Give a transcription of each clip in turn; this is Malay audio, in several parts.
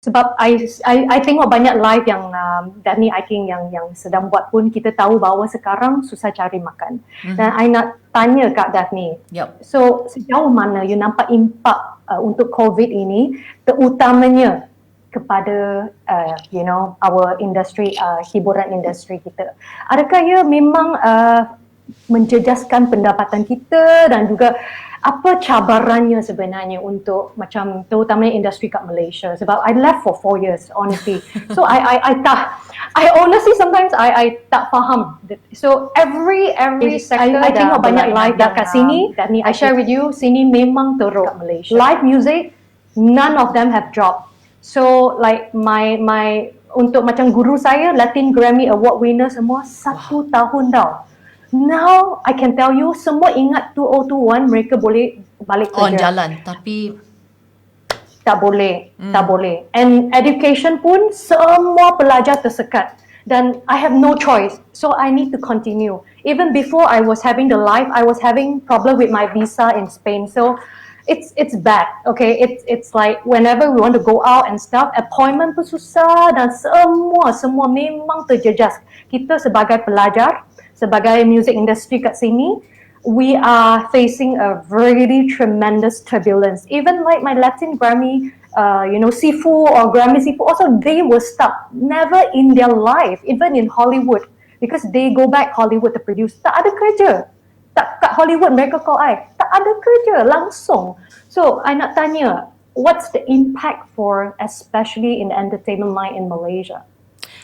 Sebab I tengok banyak live yang Daphne Aiking yang sedang buat pun, kita tahu bahawa sekarang susah cari makan. Dan I nak tanya Kak Daphne, so sejauh mana you nampak impak untuk COVID ini, terutamanya kepada our industry, hiburan industri kita. Adakah ia memang menjejaskan pendapatan kita, dan juga apa cabarannya sebenarnya untuk macam terutamanya industri kat Malaysia, sebab I left for 4 years honestly. So I honestly sometimes I tak faham. So every sector I tengok banyak live kat sini, I share with you, sini memang teruk kat Malaysia. Live music, none of them have dropped. So like my untuk macam guru saya, Latin Grammy Award winner semua 1 tahun dah. Now I can tell you, semua ingat 2021 mereka boleh balik kerja. On jalan, tapi tak boleh. And education pun semua pelajar tersekat. Dan I have no choice, so I need to continue. Even before I was having the live, I was having problem with my visa in Spain. So it's bad, okay? It's like whenever we want to go out and stuff, appointment pun susah, dan semua memang terjejas. Kita sebagai pelajar, sebagai music industry kat sini, we are facing a really tremendous turbulence. Even like my Latin Grammy, Sifu or Grammy Sifu, also they were stuck. Never in their life, even in Hollywood, because they go back Hollywood to produce. Tak ada kerja. Tak kat Hollywood mereka call I. Tak ada kerja langsung. So I nak tanya, what's the impact for especially in the entertainment line in Malaysia?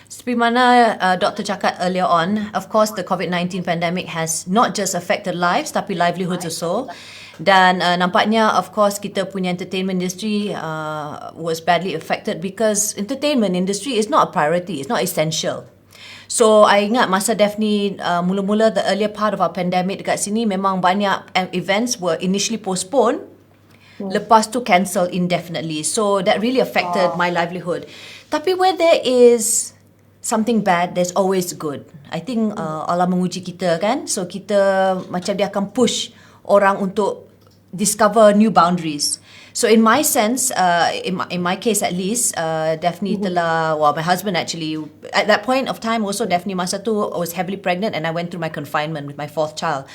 Seperti mana Dr. cakap earlier on, of course the COVID-19 pandemic has not just affected lives tapi livelihoods also. Dan nampaknya of course kita punya entertainment industry was badly affected because entertainment industry is not a priority, it's not essential. So I ingat masa Daphne mula-mula the earlier part of our pandemic dekat sini, memang banyak events were initially postponed, lepas tu cancel indefinitely. So that really affected my livelihood. Tapi where there is something bad, there's always good. I think Allah menguji kita kan. So kita macam dia akan push orang untuk discover new boundaries. So in my sense, in my case at least, Daphne telah, my husband actually, at that point of time also, Daphne masa tu was heavily pregnant and I went through my confinement with my 4th child.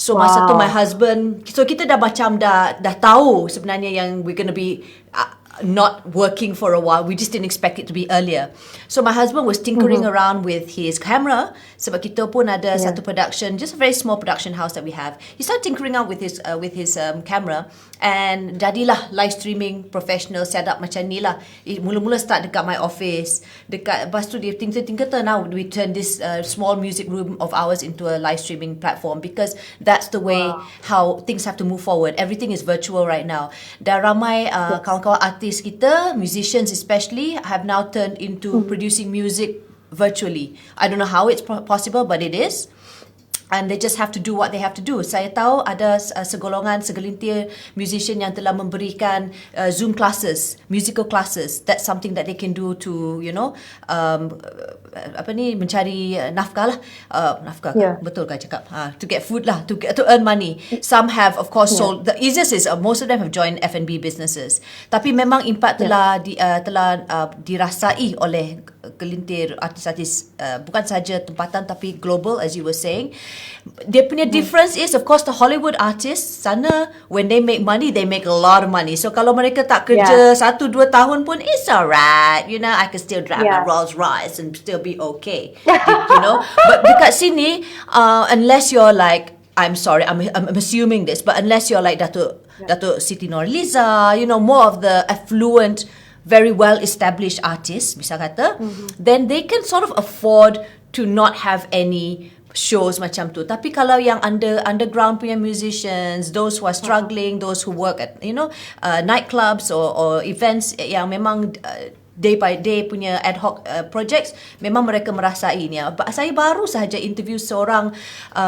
So masa tu my husband, so kita dah macam dah tahu sebenarnya yang we're gonna be not working for a while. We just didn't expect it to be earlier. So my husband was tinkering around with his camera, sebab kita pun ada satu production, just a very small production house that we have. He started tinkering out with his camera, and jadilah live streaming professional setup macam ni lah. Mula-mula start dekat my office, lepas tu dia tinker, now we turn this small music room of ours into a live streaming platform, because that's the way how things have to move forward. Everything is virtual right now. Dan ramai kawan-kawan artis kita, musicians especially, have now turned into producing music virtually. I don't know how it's possible, but it is. And they just have to do what they have to do. Saya tahu ada segelintir musician yang telah memberikan Zoom classes, musical classes. That's something that they can do to, mencari nafkah lah. Nafkah, betul kan cakap? To get food lah, to earn money. Some have, of course, sold. The easiest is most of them have joined F&B businesses. Tapi memang impak telah dirasai oleh gelintir artis-artis, bukan saja tempatan tapi global, as you were saying. Dia punya difference is, of course, the Hollywood artists sana, when they make money, they make a lot of money. So kalau mereka tak kerja 1-2 tahun pun, it's alright. I can still drive a Rolls Royce and still be okay. But dekat sini, unless you're like, I'm sorry, I'm assuming this, but unless you're like Dato' Siti Nurhaliza, more of the affluent, very well-established artists, misal kata, then they can sort of afford to not have any shows macam tu. Tapi kalau yang underground punya musicians, those who are struggling, those who work at nightclubs or events yang memang day by day punya ad hoc projects, memang mereka merasai ni. Saya baru sahaja interview seorang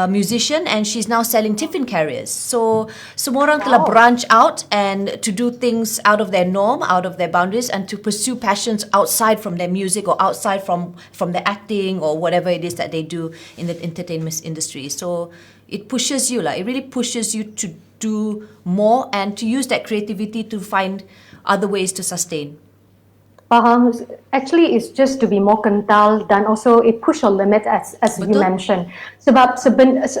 musician, and she's now selling tiffin carriers. So semua orang telah branch out and to do things out of their norm, out of their boundaries, and to pursue passions outside from their music or outside from their acting or whatever it is that they do in the entertainment industry. So it pushes you, it really pushes you to do more and to use that creativity to find other ways to sustain. Faham. Actually, it's just to be more kental dan also it push your limit as you Betul. mentioned. Sebab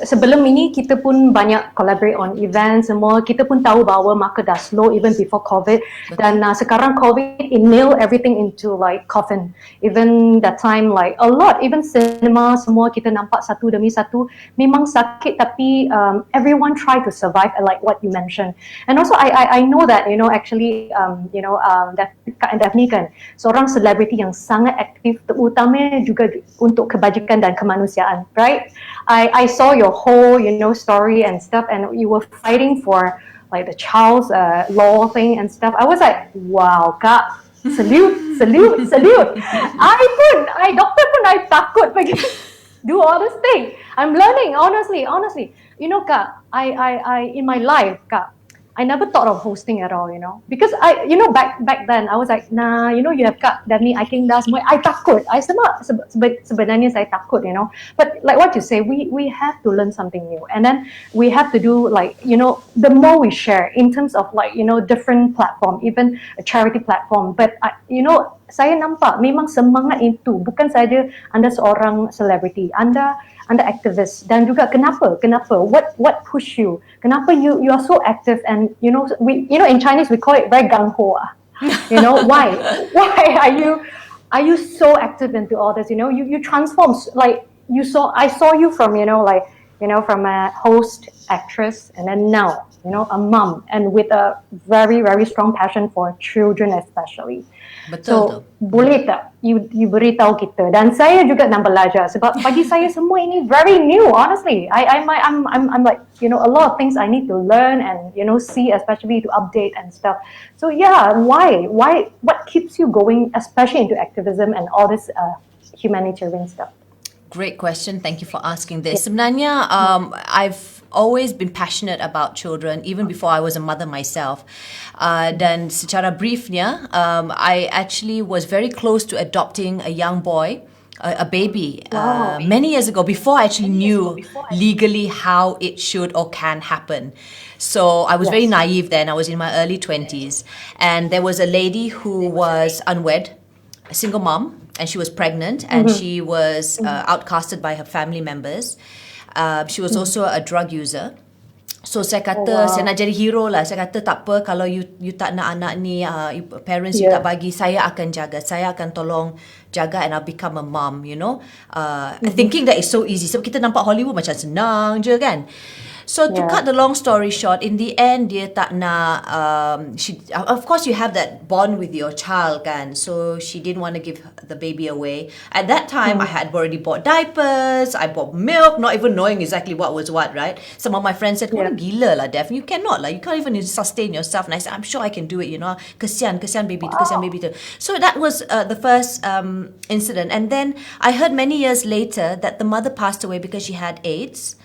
sebelum ini kita pun banyak collaborate on events semua. Kita pun tahu bahawa market dah slow even before COVID. Dan sekarang COVID it nail everything into like coffin. Even that time like a lot, even cinema semua kita nampak satu demi satu memang sakit tapi everyone try to survive like what you mentioned. And also I know that actually Daphne kan seorang selebriti yang sangat aktif terutamanya juga untuk kebajikan dan kemanusiaan, right? I saw your whole story and stuff and you were fighting for like the child's law thing and stuff. I was like, wow, Kak, salute. Doktor pun I takut pergi do all this thing. I'm learning, honestly. Kak, I in my life, Kak, I never thought of hosting at all, because back then I was like, nah, you have Kak Daphne Aiking dah semua. I takut. Sebenarnya saya takut, But like what you say, we have to learn something new, and then we have to do like, the more we share in terms of like, different platform, even a charity platform. But saya nampak memang semangat itu bukan saja anda seorang selebriti, anda aktivis dan juga kenapa what push you, kenapa you are so active and in Chinese we call it very gung ho. Why are you so active into all this? You transform, like I saw you from from a host actress and then now a mom and with a very very strong passion for children especially. Betul. Boleh tak you beritahu kita, dan saya juga nak belajar sebab bagi saya semua ini very new, honestly. I'm like a lot of things I need to learn and see, especially to update and stuff. So yeah, why what keeps you going, especially into activism and all this humanitarian stuff? Great question. Thank you for asking this. Sebenarnya, I've always been passionate about children, even before I was a mother myself. Dan secara briefnya, I actually was very close to adopting a young boy, a baby, many years ago, before I actually knew legally how it should or can happen. So I was very naive then. I was in my early 20s. And there was a lady who was unwed, a single mom, and she was pregnant, and she was outcasted by her family members. She was also a drug user. So saya kata, saya nak jadi hero lah. Saya kata tak apa, kalau you tak nak anak ni, parents you tak bagi, saya akan jaga. Saya akan tolong jaga and I'll become a mom, thinking that it's so easy. Sebab kita nampak Hollywood macam senang je kan. So to cut the long story short, in the end dia tak nak, of course you have that bond with your child kan, so she didn't want to give the baby away. At that time I had already bought diapers, I bought milk, not even knowing exactly what was what, right? Some of my friends said, kau gila lah Daph, you cannot lah, you can't even sustain yourself. And I said, I'm sure I can do it, kesian baby tu. So that was the first incident. And then I heard many years later that the mother passed away because she had AIDS.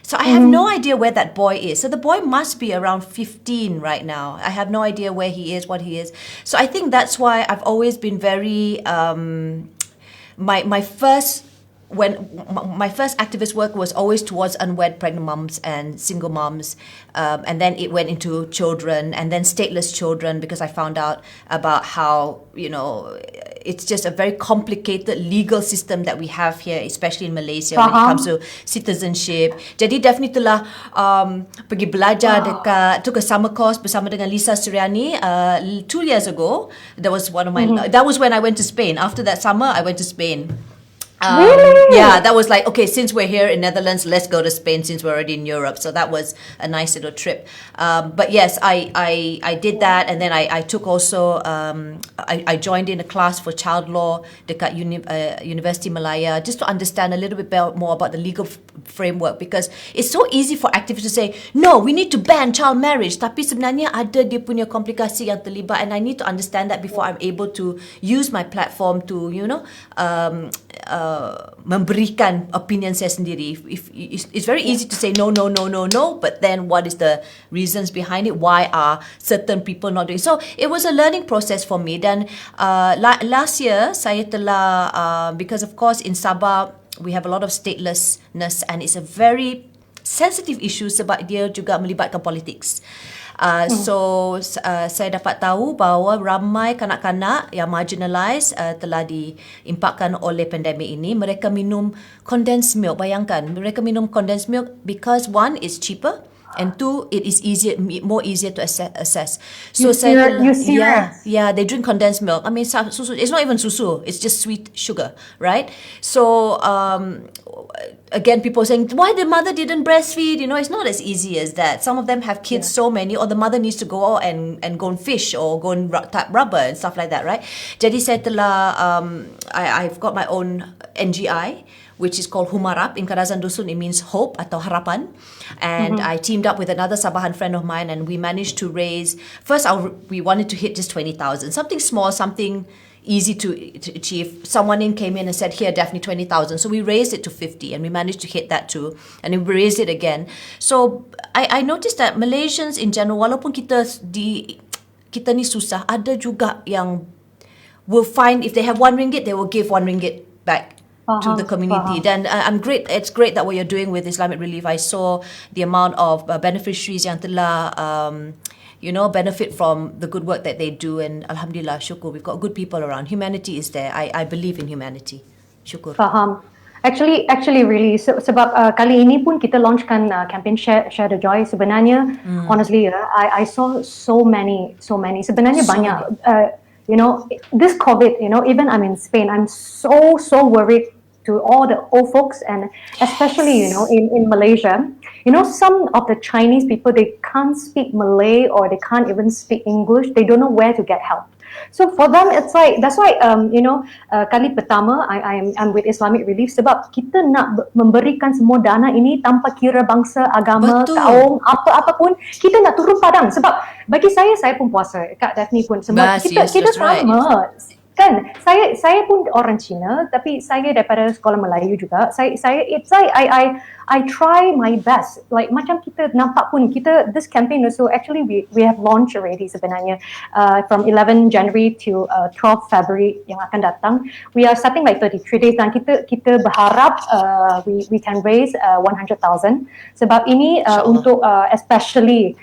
So I have no idea where that boy is. So the boy must be around 15 right now. I have no idea where he is, what he is. So I think that's why I've always been very my first activist work was always towards unwed pregnant moms and single moms, and then it went into children and then stateless children, because I found out about how it's just a very complicated legal system that we have here, especially in Malaysia when it comes to citizenship. Jadi Daphne telah pergi belajar took a summer course bersama dengan Lisa Suryani 2 years ago. That was one of my that was when I went to Spain. After that summer I went to Spain. Really? Yeah, that was like, okay, since we're here in Netherlands, let's go to Spain since we're already in Europe. So that was a nice little trip. But yes, I did that, and then I took also I joined in a class for child law dekat University Malaya, just to understand a little bit more about the legal framework, because it's so easy for activists to say, no, we need to ban child marriage, tapi sebenarnya ada dia punya komplikasi yang terlibat, and I need to understand that before I'm able to use my platform to memberikan opinion saya sendiri. It's very easy to say no, but then what is the reasons behind it? Why are certain people not doing so? It was a learning process for me. Dan last year saya telah because of course in Sabah we have a lot of statelessness, and it's a very sensitive issue sebab dia juga melibatkan politics. Saya dapat tahu bahawa ramai kanak-kanak yang marginalised telah diimpakkan oleh pandemik ini. Mereka minum condensed milk. Bayangkan, mereka minum condensed milk because one, is cheaper, and two, it is more easier to assess. You serious? Yeah, they drink condensed milk. I mean, susu, it's not even susu, it's just sweet sugar, right? So again, people saying, why the mother didn't breastfeed? It's not as easy as that. Some of them have kids so many, or the mother needs to go out and go and fish or go and tap rubber and stuff like that, right? Jadi saya telah I've got my own NGI, which is called Humarap. In Kadazan Dusun, it means hope atau harapan. And I teamed up with another Sabahan friend of mine, and we managed to raise, first we wanted to hit just 20,000. Something small, something easy to achieve. Someone came in and said, here, Daphne, 20,000. So we raised it to 50, and we managed to hit that too. And we raised it again. So I noticed that Malaysians in general, walaupun kita ni susah, ada juga yang will find, if they have RM1, they will give RM1 back to the community. Then it's great that what you're doing with Islamic Relief. I saw the amount of beneficiaries yang telah benefit from the good work that they do, and alhamdulillah, syukur, we've got good people around. Humanity is there. I believe in humanity. Syukur. Faham. Actually really sebab kali ini pun kita launchkan campaign Share the Joy. Sebenarnya honestly I saw so many sebenarnya banyak this COVID, even I'm in Spain, I'm so worried to all the old folks, and especially in Malaysia, some of the Chinese people, they can't speak Malay or they can't even speak English. They don't know where to get help. So for them, it's like, that's why kali pertama I'm with Islamic Relief, sebab kita nak memberikan semua dana ini tanpa kira bangsa, agama, kaum, apa-apa pun, kita nak turun padang. Sebab bagi saya pun puasa, Kak Daphne pun semua, kita sama. Kan, saya pun orang Cina, tapi saya daripada sekolah Melayu juga. I try my best. Like macam kita nampak pun, this campaign also actually we have launched already sebenarnya from 11 January to 12 February yang akan datang. We are starting like 33 days, dan kita berharap we can raise 100,000 sebab ini untuk especially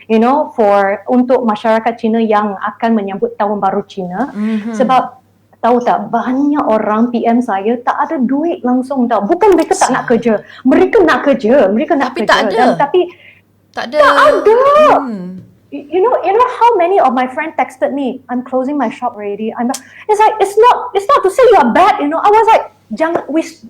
untuk masyarakat Cina yang akan menyambut Tahun Baru Cina. Sebab tahu tak, banyak orang PM saya tak ada duit langsung tau. Bukan mereka tak nak kerja. Mereka nak kerja. Tapi tak ada. Tapi tak ada. You know how many of my friends texted me, I'm closing my shop already. It's like, it's not to say you are bad, I was like,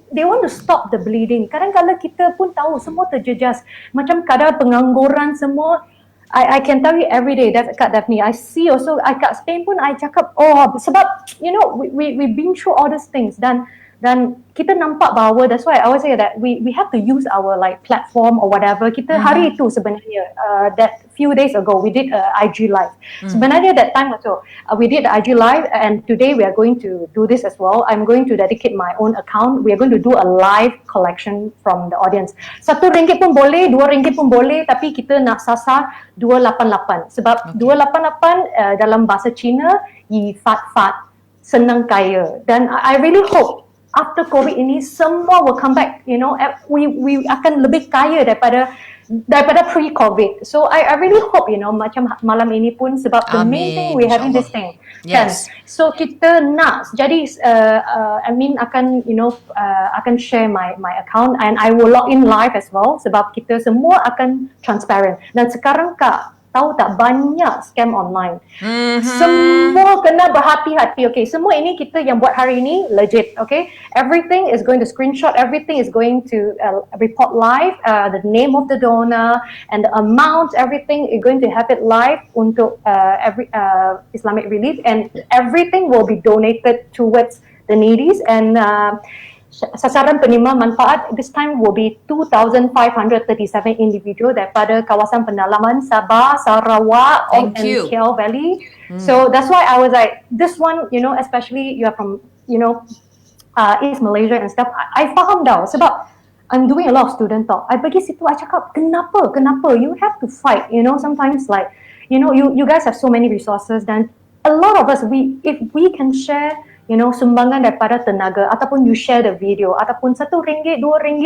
they want to stop the bleeding. Kadang-kadang kita pun tahu semua terjejas. Macam kadang pengangguran semua. I can tell you every day, Kak Daphne, I see also, kat Spain pun I cakap, sebab, we've been through all these things, dan kita nampak bahawa, that's why I always say that we have to use our like platform or whatever. Kita hari itu sebenarnya, that few days ago, we did IG live. Sebenarnya that time also, we did IG live, and today we are going to do this as well. I'm going to dedicate my own account. We are going to do a live collection from the audience. RM1 pun boleh, RM2 pun boleh, tapi kita nak sasar 288. Sebab 288 dalam bahasa Cina, yi fat fat, senang kaya. Dan I really hope after COVID ini semua will come back, we akan lebih kaya daripada pre-COVID. So I really hope, macam malam ini pun, sebab the main thing we having this thing. Yes. Kan? So kita nak, jadi Amin akan akan share my account, and I will log in live as well, sebab kita semua akan transparent. Dan sekarang Kak, tahu tak, banyak scam online. Semua kena berhati-hati. Okay, semua ini kita yang buat hari ini legit. Okay, everything is going to screenshot, everything is going to report live, the name of the donor and the amount, everything is going to have it live untuk every Islamic Relief, and everything will be donated towards the needies, and sasaran penerima manfaat this time will be 2,537 individual daripada kawasan pendalaman Sabah, Sarawak, and KL Valley. So that's why I was like, this one, especially you are from, East Malaysia and stuff, I faham dah, sebab I'm doing a lot of student talk. I pergi situ, I cakap, kenapa? You have to fight, sometimes like, you guys have so many resources, dan a lot of us, if we can share sumbangan daripada tenaga, ataupun you share the video, ataupun RM1, RM2,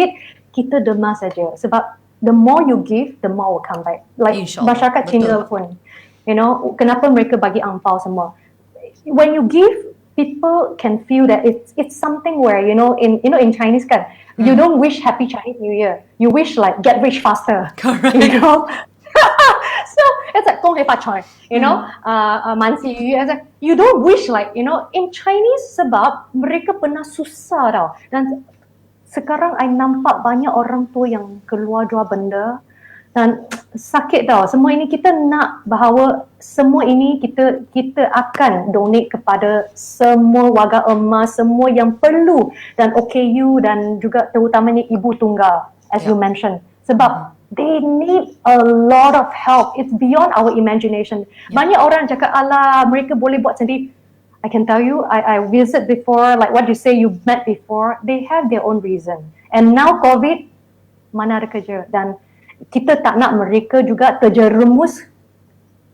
kita derma saja. Sebab the more you give, the more will come back. Like masyarakat Cina pun, kenapa mereka bagi angpau semua? When you give, people can feel that it's something where in Chinese kan, you don't wish Happy Chinese New Year. You wish like get rich faster. Correct. So it's like 恭喜发财, man si yu. You don't wish like in Chinese sebab mereka pernah susah tau. Dan sekarang I nampak banyak orang tua yang keluar jual benda dan sakit tau. Semua ini kita nak bahawa semua ini kita akan donate kepada semua warga emas, semua yang perlu, dan OKU dan juga terutamanya ibu tunggal as you mentioned. Sebab they need a lot of help. It's beyond our imagination. Banyak orang cakap, alah, mereka boleh buat sendiri. I can tell you, I visit before, like what you say, you met before, they have their own reason. And now COVID, mana ada kerja. Dan kita tak nak mereka juga terjerumus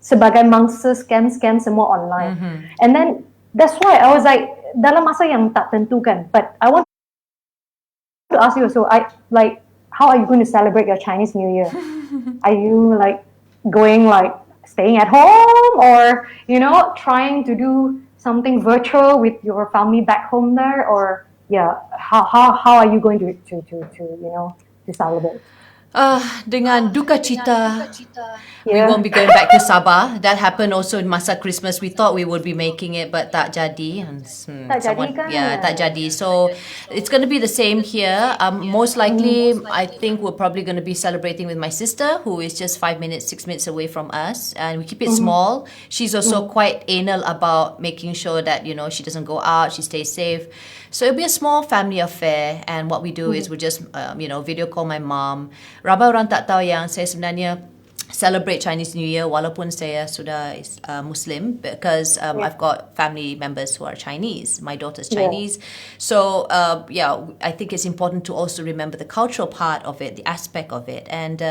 sebagai mangsa scam semua online. And then, that's why I was like, dalam masa yang tak tentu kan. But I want to ask you, so how are you going to celebrate your Chinese New Year? Are you like going like staying at home or trying to do something virtual with your family back home there, or how are you going to celebrate? Dengan duka cita, we won't be going back to Sabah. That happened also in masa Christmas. We thought we would be making it, but tak jadi. Tak jadi. So it's going to be the same here. Most likely, I think we're probably going to be celebrating with my sister, who is just 6 minutes away from us, and we keep it small. She's also quite anal about making sure that she doesn't go out, she stays safe. So it'll be a small family affair, and what we do is we just video call my mom. Ramai orang tak tahu yang saya sebenarnya celebrate Chinese New Year walaupun saya sudah Muslim, because I've got family members who are Chinese. My daughter's Chinese. So I think it's important to also remember the cultural part of it, the aspect of it. And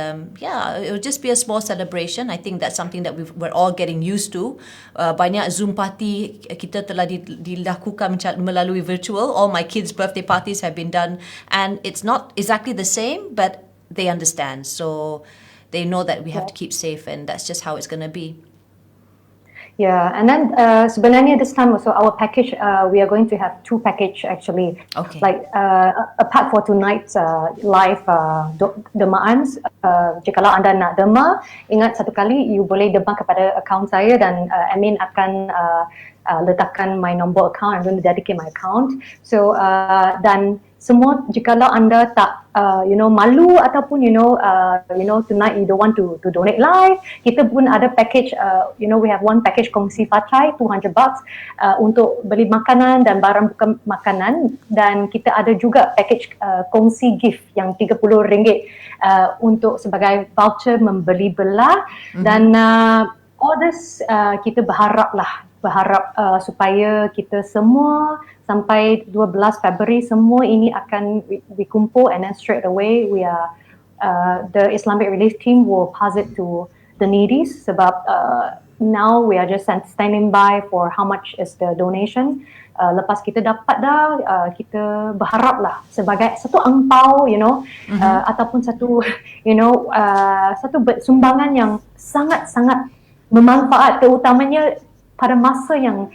it'll just be a small celebration. I think that's something that we're all getting used to. Banyak Zoom party kita telah dilakukan melalui virtual. All my kids' birthday parties have been done, and it's not exactly the same, but they understand. So they know that we have to keep safe, and that's just how it's going to be. Yeah, and then sebenarnya this time also our package, we are going to have 2 package actually. Okay. Like apart for tonight's live demaan, jikalau anda nak dema, ingat satu kali you boleh dema kepada account saya, dan admin akan letakkan my number account. I'm going to dedicate my account. So dan semua, jikalau anda tak malu ataupun tonight you don't want to donate live, kita pun ada package, we have one package kongsi facai $200 untuk beli makanan dan barang bukan makanan, dan kita ada juga package kongsi gift yang RM30 untuk sebagai voucher membeli belah. Dan all this kita berharap supaya kita semua sampai 12 Februari semua ini akan dikumpul, and then straight away we are the Islamic Relief Team will pass it to the needies, sebab now we are just standing by for how much is the donation. Lepas kita dapat dah, kita berharaplah sebagai satu angpau, ataupun satu satu sumbangan yang sangat-sangat bermanfaat, terutamanya pada masa yang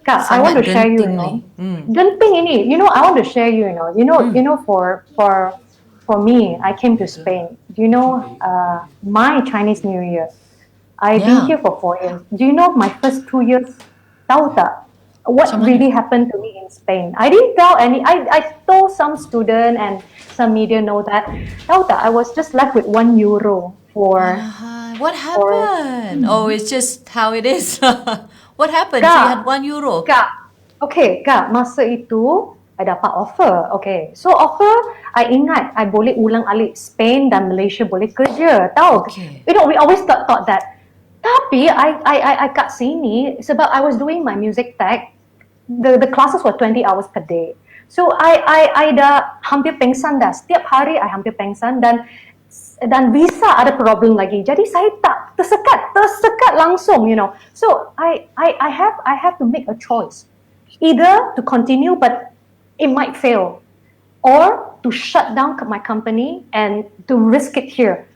Kak, I want to share you, genting ini, I want to share you, for me, I came to Spain. Do you know my Chinese New Year? I've been here for 4 years. Do you know my first 2 years? Tahu tak what really happened to me in Spain? I didn't tell any. I told some student and some media know that. Tahu tak, I was just left with €1 for. What happened? It's just how it is. What happened? So you had €1. Kak, masa itu I dapat offer. Okay, so offer, I ingat I boleh ulang alik Spain dan Malaysia boleh kerja. Tahu? Okay. We always thought that. Tapi I kat sini sebab I was doing my music tech. The classes were 20 hours per day. So I dah hampir pengsan dah. Setiap hari I hampir pengsan, dan visa ada problem lagi. Jadi saya tak tersekat langsung, So I have to make a choice. Either to continue but it might fail, or to shut down my company and to risk it here.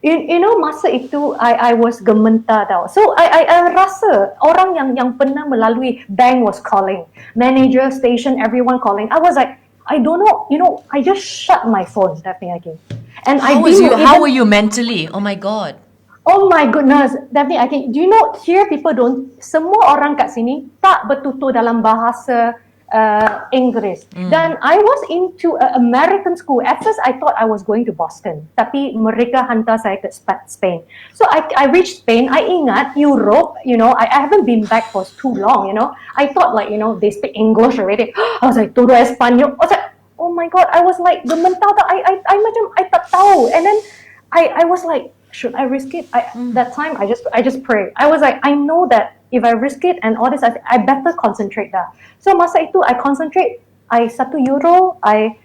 You know, masa itu I was gementar tau. So I rasa orang yang pernah melalui bank was calling, manager, station, everyone calling. I was like, I don't know, you know, I just shut my phone that thing again. And how were you mentally? Oh my God. Oh my goodness, Daphne, do you know, here people don't, semua orang kat sini tak bertutur dalam bahasa Inggeris. Dan I was into American school. At first, I thought I was going to Boston. Tapi mereka hantar saya ke Spain. So I reached Spain. I ingat Europe, you know, I haven't been back for too long, you know. I thought like, you know, they speak English already. I was like, todo Espanyol. I was like, oh my God, I was like, gementar. I macam, I tak tahu. And then I was like, should I risk it? That time, I just pray. I was like, I know that if I risk it and all this, I better concentrate dah. So masa itu, I concentrate. I €1, I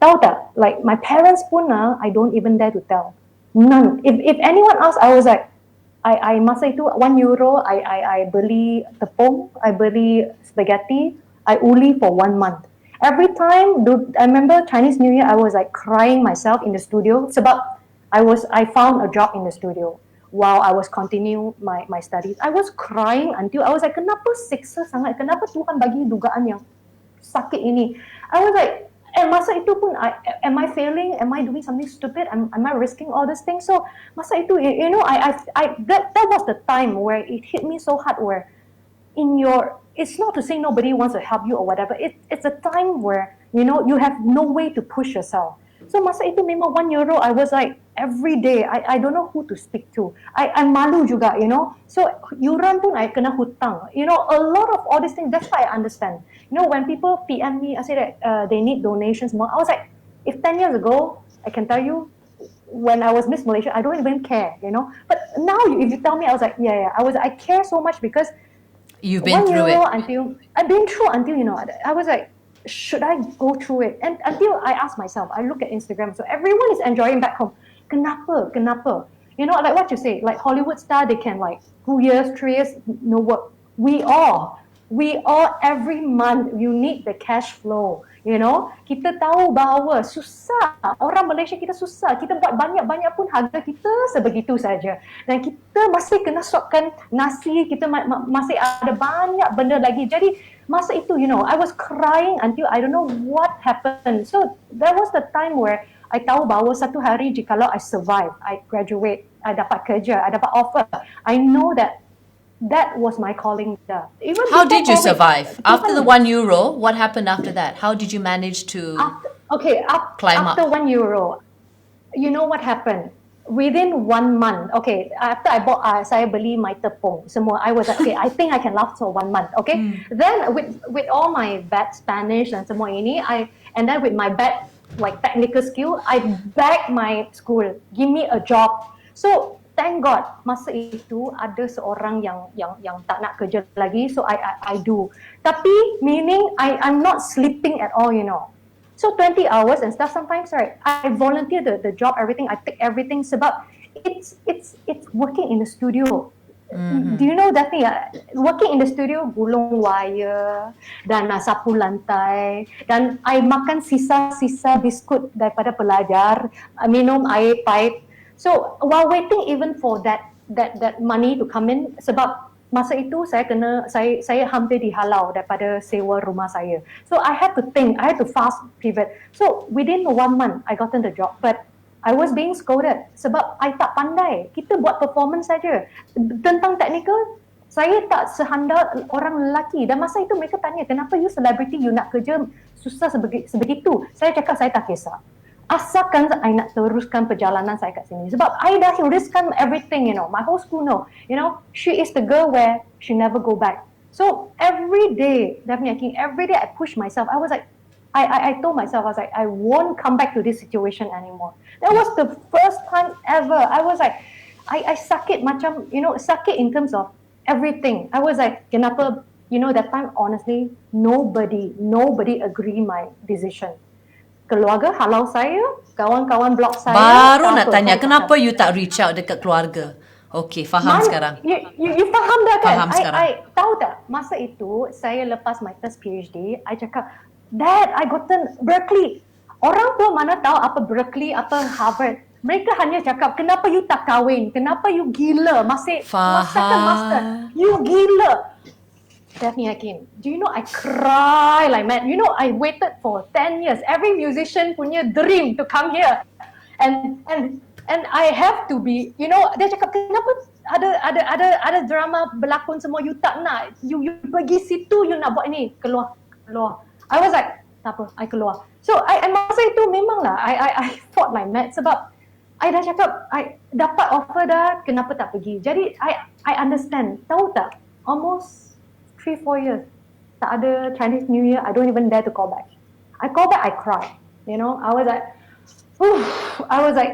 tahu tak? Like my parents pun, I don't even dare to tell. None. If anyone else, I was like, I masa itu €1, I beli tepung, I beli spaghetti, I uli for 1 month. Every time, I remember Chinese New Year, I was like crying myself in the studio. Sebab I found a job in the studio while I was continuing my studies. I was crying until I was like, kenapa siksa sangat? Kenapa Tuhan bagi dugaan yang sakit ini? I was like, masa itu pun, am I failing? Am I doing something stupid? Am I risking all these things? So masa itu, you know, that was the time where it hit me so hard. Where it's not to say nobody wants to help you or whatever. It's a time where, you know, you have no way to push yourself. So masa itu memang €1, I was like, every day, I don't know who to speak to. I malu juga, you know. So yuran pun I kena hutang. You know, a lot of all these things, that's why I understand. You know, when people PM me, I say that they need donations more. I was like, if 10 years ago, I can tell you, when I was Miss Malaysia, I don't even care, you know. But now, if you tell me, I was like, yeah, I care so much because you've been through it. I've been through until, you know, I was like, should I go through it? And until I ask myself, I look at Instagram, so everyone is enjoying back home. Kenapa? You know, like what you say, like Hollywood star, they can like 2 years, 3 years, no work. We all every month, you need the cash flow. You know, kita tahu bahawa susah. Orang Malaysia kita susah. Kita buat banyak-banyak pun harga kita sebegitu saja. Dan kita masih kena stokkan nasi, kita masih ada banyak benda lagi. Jadi masa itu, you know, I was crying until I don't know what happened. So that was the time where I tahu bahawa satu hari jikalau I survive, I graduate, I dapat kerja, I dapat offer, I know that was my calling. Even how did you survive? After the €1, what happened after that? How did you manage to climb up? After €1, you know what happened? Within 1 month, okay, after I bought, saya beli my tepung, semua, I was like, okay, I think I can last for 1 month, okay? Then with all my bad Spanish and semua ini, and then with my bad like technical skill, I begged my school, give me a job. So thank God, masa itu ada seorang yang tak nak kerja lagi, so I do. Tapi meaning I'm not sleeping at all, you know. So 20 hours and stuff sometimes, right? I volunteer the job, everything. I take everything sebab it's working in the studio. Do you know that thing? Working in the studio, gulung wire dan sapu lantai, dan I makan sisa-sisa biskut daripada pelajar, minum air pipe. So while waiting even for that money to come in, sebab masa itu saya hampir dihalau daripada sewa rumah saya. So I had to think, I had to fast pivot. So within 1 month, I gotten the job, but I was being scolded sebab I tak pandai. Kita buat performance saja. Tentang technical, saya tak sehandal orang lelaki. Dan masa itu mereka tanya, kenapa you celebrity, you nak kerja susah sebegitu? Saya cakap, saya tak kisah. Asalkan I nak teruskan perjalanan saya kat sini. Sebab I dah riskan everything, you know. My whole school know. You know, she is the girl where she never go back. So every day, definitely, every day I push myself. I was like, I told myself, I was like, I won't come back to this situation anymore. That was the first time ever. I was like, I sakit macam, you know, sakit in terms of everything. I was like, kenapa, you know, that time, honestly, nobody agree my decision. Keluarga halau saya, kawan-kawan blog saya. Baru nak tanya, kenapa you tak reach out dekat keluarga? Okay, faham sekarang. You faham dah kan? Faham sekarang. I tahu tak, masa itu, saya lepas my first PhD, I cakap, Dad, I gotten Berkeley. Orang pun mana tahu apa Berkeley, apa Harvard. Mereka hanya cakap, kenapa you tak kahwin? Kenapa you gila? Masih master. You gila. Daphne Akin, do you know I cry like mad? You know I waited for 10 years. Every musician punya dream to come here. And I have to be, you know, dia cakap kenapa ada drama berlakon semua you tak nak. You pergi situ you nak buat ini. Keluar. I was like, tak apa, I keluar. So I masa itu memanglah I fought like mad sebab I dah cakap, I dapat offer dah, kenapa tak pergi? Jadi, I understand. Tahu tak? Almost 3-4 years. Tak ada Chinese New Year, I don't even dare to call back. I call back, I cry. You know, I was like,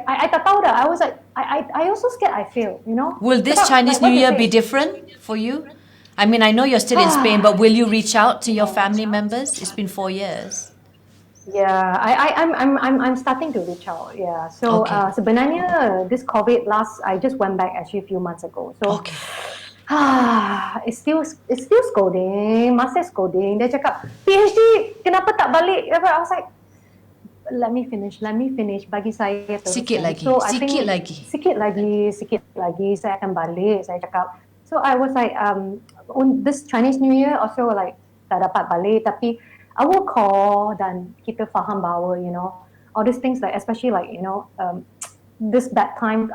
I tak tahu dah. I was like, I also scared I fail, you know. Will this Chinese New Year be different for you? I mean, I know you're still in Spain, but will you reach out to your family members? It's been 4 years. Yeah, I'm starting to reach out. Yeah, so sebenarnya this COVID I just went back actually a few months ago. So it's still scolding, masih scolding. Dia cakap PhD kenapa tak balik? I was like, let me finish. Bagi saya terus. Sikit lagi saya akan balik. Saya cakap. So I was like, on this Chinese New Year also like tak dapat balik tapi I will call dan kita faham bahawa, you know, all these things like, especially like, you know, this bad time,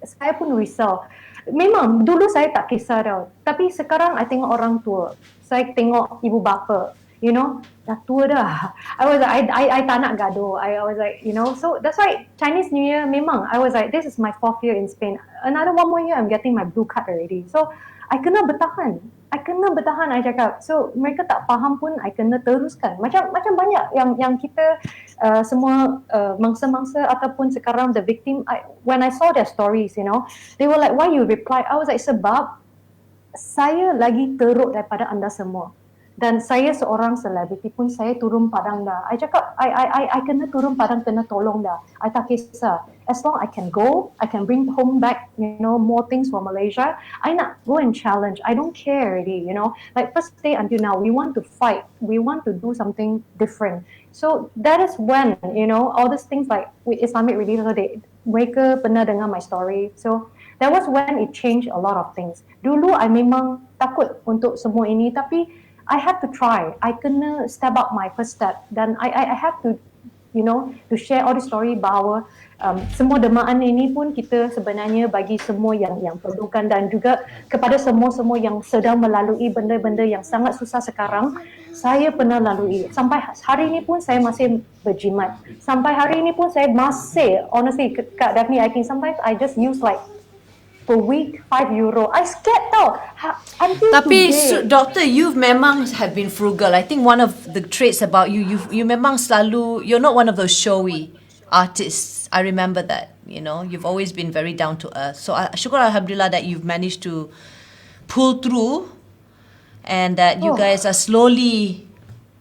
saya pun risau. Memang dulu saya tak kisah tau. Tapi sekarang I tengok orang tua. Saya tengok ibu bapa, you know, dah tua dah. I tak nak gaduh. I was like, you know, so that's why Chinese New Year memang, I was like, this is my 4th year in Spain. Another 1 more year, I'm getting my blue card already. So, I kena bertahan, I cakap. So, mereka tak faham pun, I kena teruskan. Macam banyak yang kita semua mangsa-mangsa ataupun sekarang the victim, when I saw their stories, you know, they were like, why you reply? I was like, sebab saya lagi teruk daripada anda semua. Dan saya seorang selebriti pun saya turun padang dah. I cakap, I kena turun padang, kena tolong dah. I tak kisah. As long I can go, I can bring home back, you know, more things from Malaysia. I nak go and challenge. I don't care already, you know. Like first day until now, we want to fight. We want to do something different. So that is when, you know, all these things like with Islamic Relief, mereka pernah dengar my story. So that was when it changed a lot of things. Dulu I memang takut untuk semua ini, tapi I had to try. I kena step up my first step. Dan I have to, you know, to share all the story bahawa semua dermaan ini pun kita sebenarnya bagi semua yang perlukan dan juga kepada semua yang sedang melalui benda-benda yang sangat susah sekarang. Saya pernah lalui. Sampai hari ini pun saya masih berjimat. Sampai hari ini pun saya masih, honestly, Kak Daphne, I think sometimes I just use like per week €5. I scared tau. Tapi doctor, you memang have been frugal. I think one of the traits about you memang selalu, you're not one of those showy artists. I remember that, you know, you've always been very down to earth. So syukur alhamdulillah that you've managed to pull through and that you guys are slowly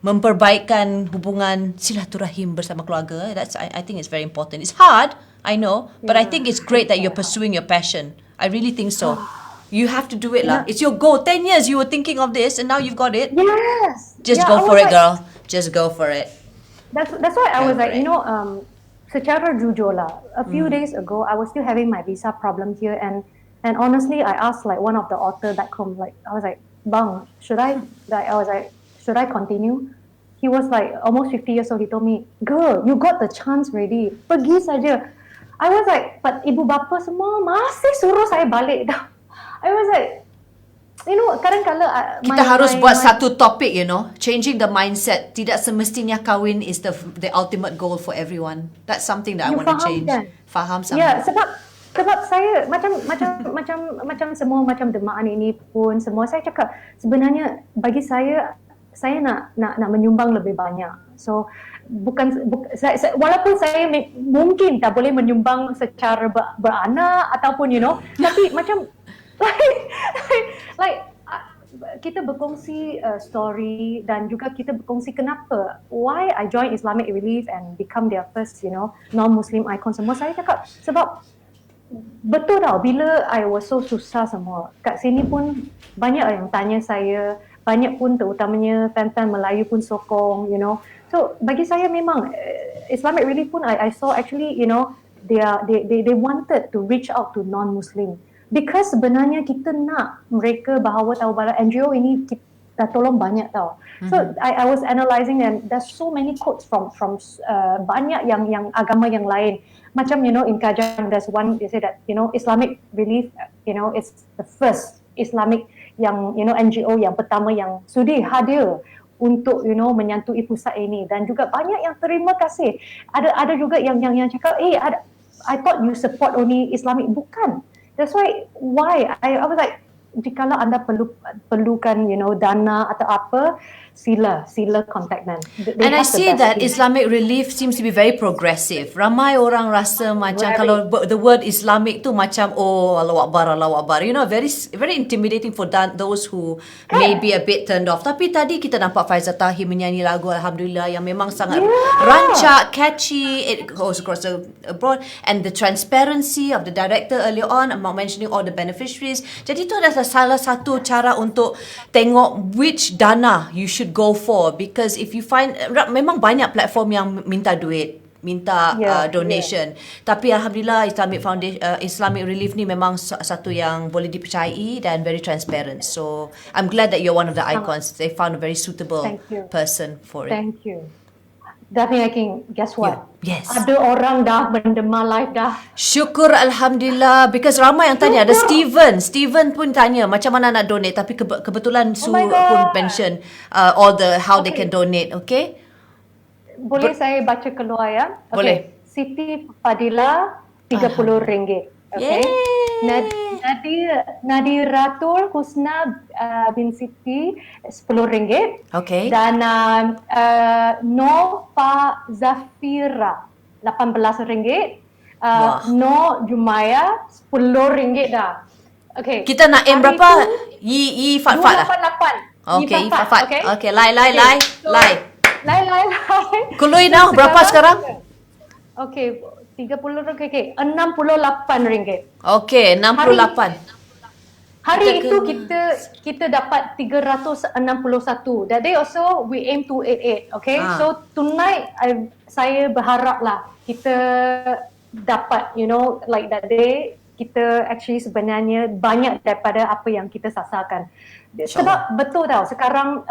memperbaikkan hubungan silaturahim bersama keluarga. I think it's very important. It's hard, I know, but I think it's great that you're pursuing your passion. I really think so. You have to do it lah. It's your goal. 10 years you were thinking of this and now you've got it. Yes. Just go for it, girl. Just go for it. That's why I was like, you know, secara jujur lah. A few days ago, I was still having my visa problem here and honestly, I asked like one of the author back home, like I was like, bang, should I continue? He was like almost 50 years old. He told me, girl, you got the chance already. Pergi saja. I was like, but ibu bapa semua masih suruh saya balik dah. I was like, you know, kadang-kadang kita harus buat satu topik, you know, changing the mindset. Tidak semestinya kahwin is the ultimate goal for everyone. That's something that I want to change. Kan? Faham sama. Ya, sebab saya macam semua macam dermaan ini pun semua saya cakap sebenarnya bagi saya nak menyumbang lebih banyak. So walaupun saya mungkin tak boleh menyumbang secara beranak ataupun you know, tapi macam like kita berkongsi story dan juga kita berkongsi kenapa why I join Islamic Relief and become their first, you know, non-Muslim icon semua. Saya cakap sebab betul tau bila I was so susah semua kat sini pun banyak yang tanya saya, banyak pun terutamanya fan-fan Melayu pun sokong, you know. So bagi saya memang Islamic Relief pun I saw actually, you know, they wanted to reach out to non-Muslim because sebenarnya kita nak mereka bahawa tahu bahawa NGO ini kita tolong banyak tau. So I was analysing and there's so many quotes from banyak yang agama yang lain. Macam, you know, in Kajang there's one, they say that, you know, Islamic Relief, you know, is the first Islamic yang, you know, NGO yang pertama yang sudi hadir untuk, you know, menyantui pusat ini, dan juga banyak yang terima kasih. Ada juga yang cakap, I thought you support only Islamic. Bukan. That's why I was like, jikalau anda perlukan, you know, dana atau apa, sila contact them. And I see that Islamic Relief seems to be very progressive. Ramai orang rasa macam kalau the word Islamic tu macam Allahu Akbar. You know, very intimidating for those who may be a bit turned off. Tapi tadi kita nampak Faizal Tahir menyanyi lagu Alhamdulillah yang memang sangat rancak, catchy. It goes across the abroad, and the transparency of the director earlier on about mentioning all the beneficiaries. Jadi itu adalah salah satu cara untuk tengok which dana you should go for, because if you find memang banyak platform yang minta duit, minta donation, tapi alhamdulillah Islamic Foundation, Islamic Relief ni memang satu yang boleh dipercayai dan very transparent. So I'm glad that you're one of the icons. They found a very suitable person for it. Thank you. Daphne Aking, guess what? Yes. Ada orang dah mendemar live dah. Syukur Alhamdulillah. Because ramai yang tanya. Ada Steven pun tanya macam mana nak donate. Tapi kebetulan Sue pun mention all the how they can donate. Okay? Boleh saya baca keluar ya? Boleh. Okay. Siti Fadila RM30. Okay. Nadiratul Husna bin Siti RM10. Okay. Dan Nova Zafira RM18. No Jumaya RM10 dah. Okay. Kita nak aim berapa? Yi Fat-Fat lah. 288. Okay, Fat-Fat. Okay, lai. Kului now, berapa sekarang? Okay, 30 okay, RM68. Okay, 68. Hari itu kita dapat 361. That day also we aim to 88. Okay, so tonight saya berharaplah kita dapat, you know, like that day kita actually sebenarnya banyak daripada apa yang kita sasarkan. Sebab betul tau, sekarang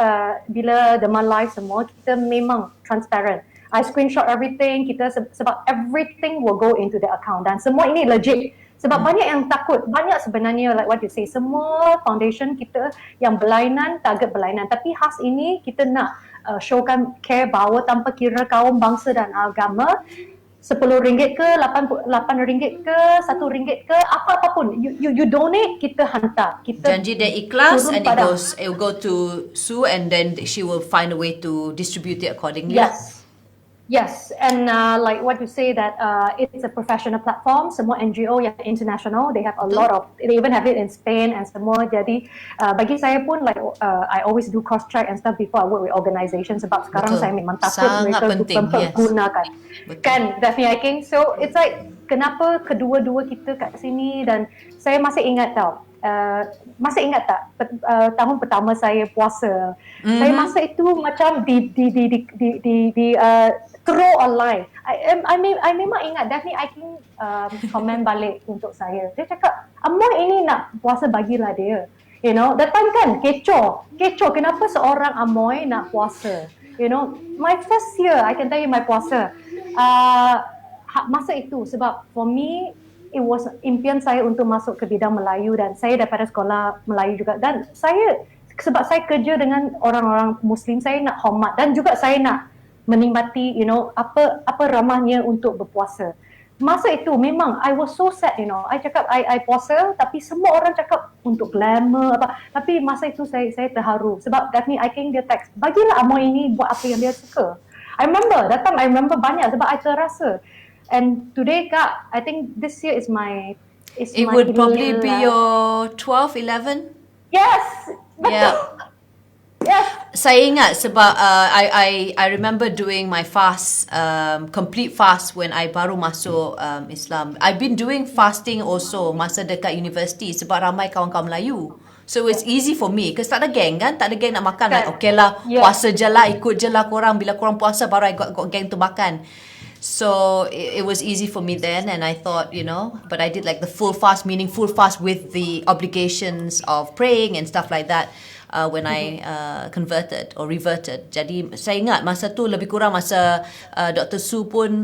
bila Demam Live semua kita memang transparent. I screenshot everything, sebab everything will go into the account dan semua ini legit. Sebab banyak yang takut, banyak sebenarnya like what you say, semua foundation kita yang berlainan, target berlainan. Tapi khas ini kita nak showkan care bahawa tanpa kira kaum, bangsa dan agama, RM10 ke, RM8 ke, RM1 ke, apa-apapun. You donate, kita hantar. Kita janji dia ikhlas and it will go to Sue and then she will find a way to distribute it accordingly. Yes, and like what you say that it's a professional platform. Semua NGO yang international, they have a lot of, they even have it in Spain and semua. Jadi bagi saya pun like I always do cross check and stuff before I work with organisations sebab sekarang saya memang takut mereka mempergunakan. Kan, Daphne Aking. So it's like kenapa kedua-dua kita kat sini, dan saya masih ingat tau. Masih ingat tak tahun pertama saya puasa, saya masa itu macam di throw online. I memang ingat Daphne Aking komen balik untuk saya. Dia cakap, Amoy ini nak puasa, bagilah dia. You know, that time kan kecoh. Kenapa seorang Amoy nak puasa? You know, my first year I can tell you my puasa. Masa itu sebab for me it was impian saya untuk masuk ke bidang Melayu, dan saya daripada sekolah Melayu juga, dan sebab saya kerja dengan orang-orang Muslim, saya nak hormat dan juga saya nak menikmati, you know, apa ramahnya untuk berpuasa. Masa itu memang I was so sad, you know. I cakap I puasa, tapi semua orang cakap untuk glamour apa. Tapi masa itu saya terharu sebab Daphne Aking dia teks, bagilah Amoy ini buat apa yang dia suka. I remember banyak sebab I terasa. And today, Kak, I think this year is my... It would probably be your 12, 11? Yes! Betul! Yeah. Yes! Saya ingat sebab I remember doing my fast, complete fast when I baru masuk Islam. I've been doing fasting also masa dekat universiti sebab ramai kawan-kawan Melayu. So it's easy for me because tak ada geng kan, tak ada geng nak makan, Kan. like okay lah, Yeah. puasa je lah, ikut je lah korang, bila korang puasa baru I got geng to makan. So it was easy for me then, and I thought, but I did like the full fast, meaning full fast with the obligations of praying and stuff like that when I converted or reverted. Jadi saya ingat masa tu lebih kurang masa Dr. Su pun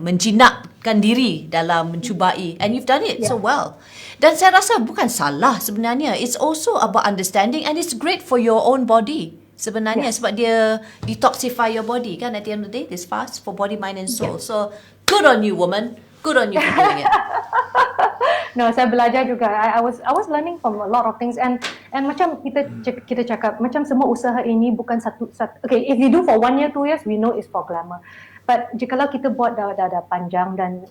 menjinakkan diri dalam mencubai, and you've done it so well. Dan saya rasa bukan salah sebenarnya. It's also about understanding, and it's great for your own body. Sebenarnya sebab dia detoxify your body kan, at the end of the day, this fast for body, mind and soul. So good on you, woman. Good on you for doing it. No, saya belajar juga. I was learning from a lot of things, and macam kita cakap, macam semua usaha ini bukan satu. Okay, if you do for 1 year, 2 years, we know it's for glamour. But jikalau kita buat dah panjang dan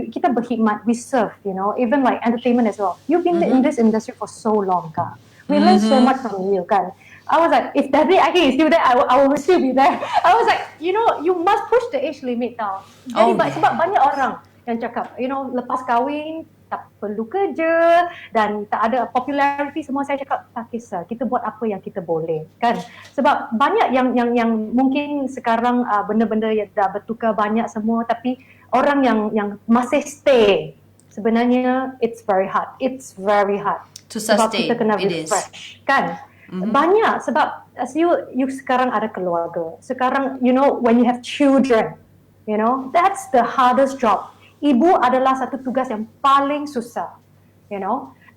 kita berkhidmat, we serve, even like entertainment as well. You've been in this industry for so long, Kak. We learn so much from you, kan. I was like, if Daddy Aki is still there, I will still be there. I was like, you must push the age limit tau. Jadi sebab banyak orang yang cakap, lepas kahwin tak perlu kerja dan tak ada popularity semua. Saya cakap tak kisah, kita buat apa yang kita boleh, kan. Sebab banyak yang mungkin sekarang benda-benda yang dah bertukar banyak semua, tapi orang yang masih stay, sebenarnya it's very hard. It's very hard. To sustain, sebab kita kena refresh, kan. Banyak sebab as you sekarang ada keluarga. Sekarang when you have children, that's the hardest job. Ibu adalah satu tugas yang paling susah,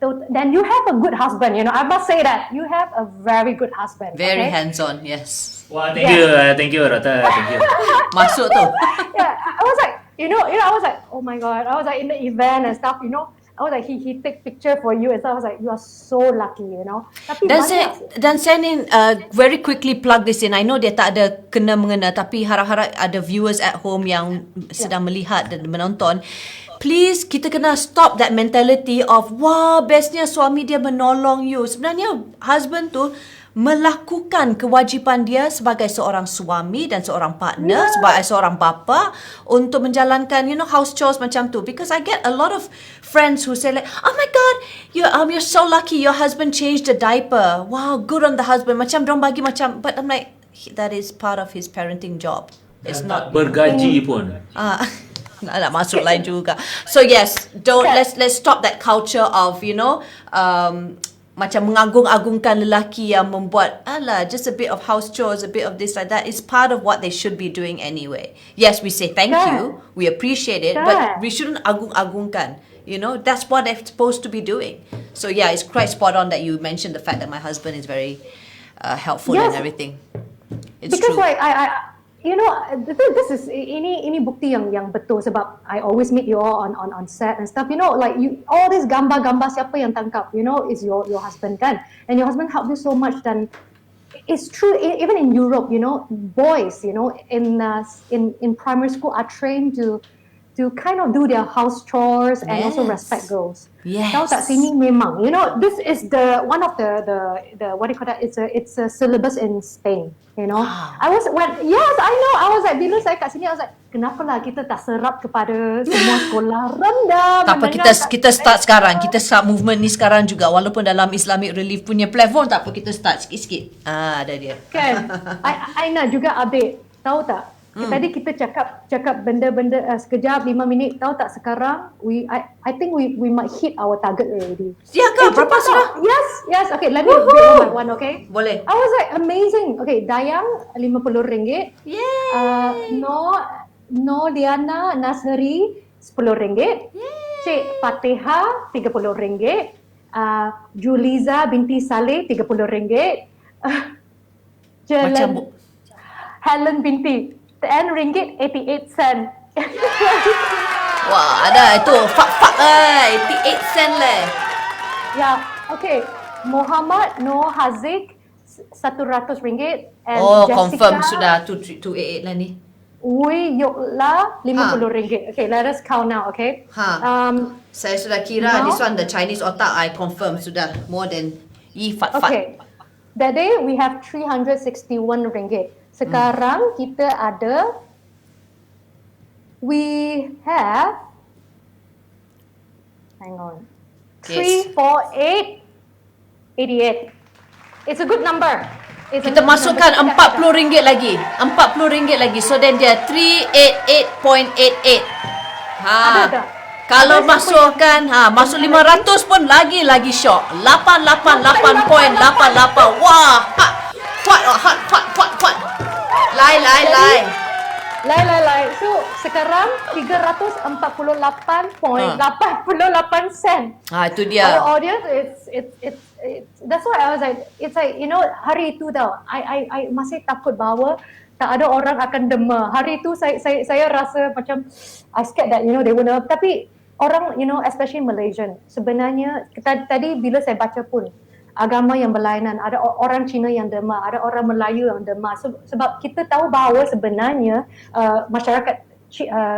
So, then you have a good husband, I must say that you have a very good husband. Very okay? hands-on, yes. Wah, thank you, Rata, thank you. Masuk tu. Yeah, I was like, I was like, oh my God, I was like in the event and stuff, I was like, he take picture for you and so I was like, you are so lucky, Tapi Dan saya ni very quickly plug this in. I know dia tak ada kena-mengena, tapi harap-harap ada viewers at home yang sedang melihat dan menonton. Please, kita kena stop that mentality of, wah, bestnya suami dia menolong you. Sebenarnya husband tu melakukan kewajipan dia sebagai seorang suami dan seorang partner, sebagai seorang bapa untuk menjalankan house chores macam tu. Because I get a lot of friends who say like, oh my God, you're so lucky your husband changed the diaper. Wow, good on the husband. Macam dorang bagi macam, but I'm like, that is part of his parenting job. It's not bergaji pun. nak masuk lain juga. So yes, let's stop that culture of macam mengagung-agungkan lelaki yang membuat just a bit of house chores, a bit of this like that. It's part of what they should be doing anyway. Yes, we say thank you, we appreciate it, but we shouldn't agung-agungkan. That's what they're supposed to be doing. So yeah, it's quite spot on that you mentioned the fact that my husband is very helpful and everything. It's because true. like I this is ini bukti yang betul sebab I always meet you all on set and stuff. Like all this gambar-gambar siapa yang tangkap, is your husband kan, and your husband helped you so much. Dan it's true even in Europe, boys, in primary school are trained to kind of do their house chores and also respect girls. Yes. Tahu tak, sini memang, this is the one of the what do you call that? It's a syllabus in Spain. Wow. I was like, bila saya kat sini, I was like, kenapalah kita tak serap kepada semua sekolah rendah. Tak apa, kita start sekarang. Kita start movement ni sekarang juga. Walaupun dalam Islamic Relief punya platform, tak apa, kita start sikit-sikit. Ada dia. Kan? I nak juga update. Tahu tak? Tadi kita cakap benda-benda sekejap 5 minit. Tahu tak sekarang I think we might hit our target already. Ya ke? Berapa sudah? Yes. Okay, let me do my one, okay? Boleh. I was like amazing. Okay, Dayang RM50. Yay! No Liana Nasri RM10. Cik Fatihah RM30. Juliza binti Saleh RM30. Helen binti RM10.88. Wah, ada itu fak 88 sen leh. Ya, okay. Muhammad Noor Haziq RM100 and Jessica confirm sudah 288 lah ni. Ui Yokla RM50. Okay, let us count now, okay? Saya sudah kira this one the Chinese otak, I confirm sudah more than fat. Okay. That day we have RM361. Sekarang kita ada, we have, hang on, 348 88. It's a good number. Kita masukkan RM40 lagi. RM40 lagi. So then dia 388.88. Ada. Kalau masukkan masuk 500 pun lagi syok. 888.88. Wah. Hot. Lai. So sekarang 348.88 sen. Itu dia. Our audience, it's that's why I was like, it's like, you know, hari itu tau, I masih takut bahawa tak ada orang akan dema. Hari itu saya rasa macam I scared that, you know, they will know. Tapi orang, you know, especially Malaysian, sebenarnya tadi bila saya baca pun, agama yang berlainan, ada orang Cina yang dema, ada orang Melayu yang dema. Sebab kita tahu bahawa sebenarnya masyarakat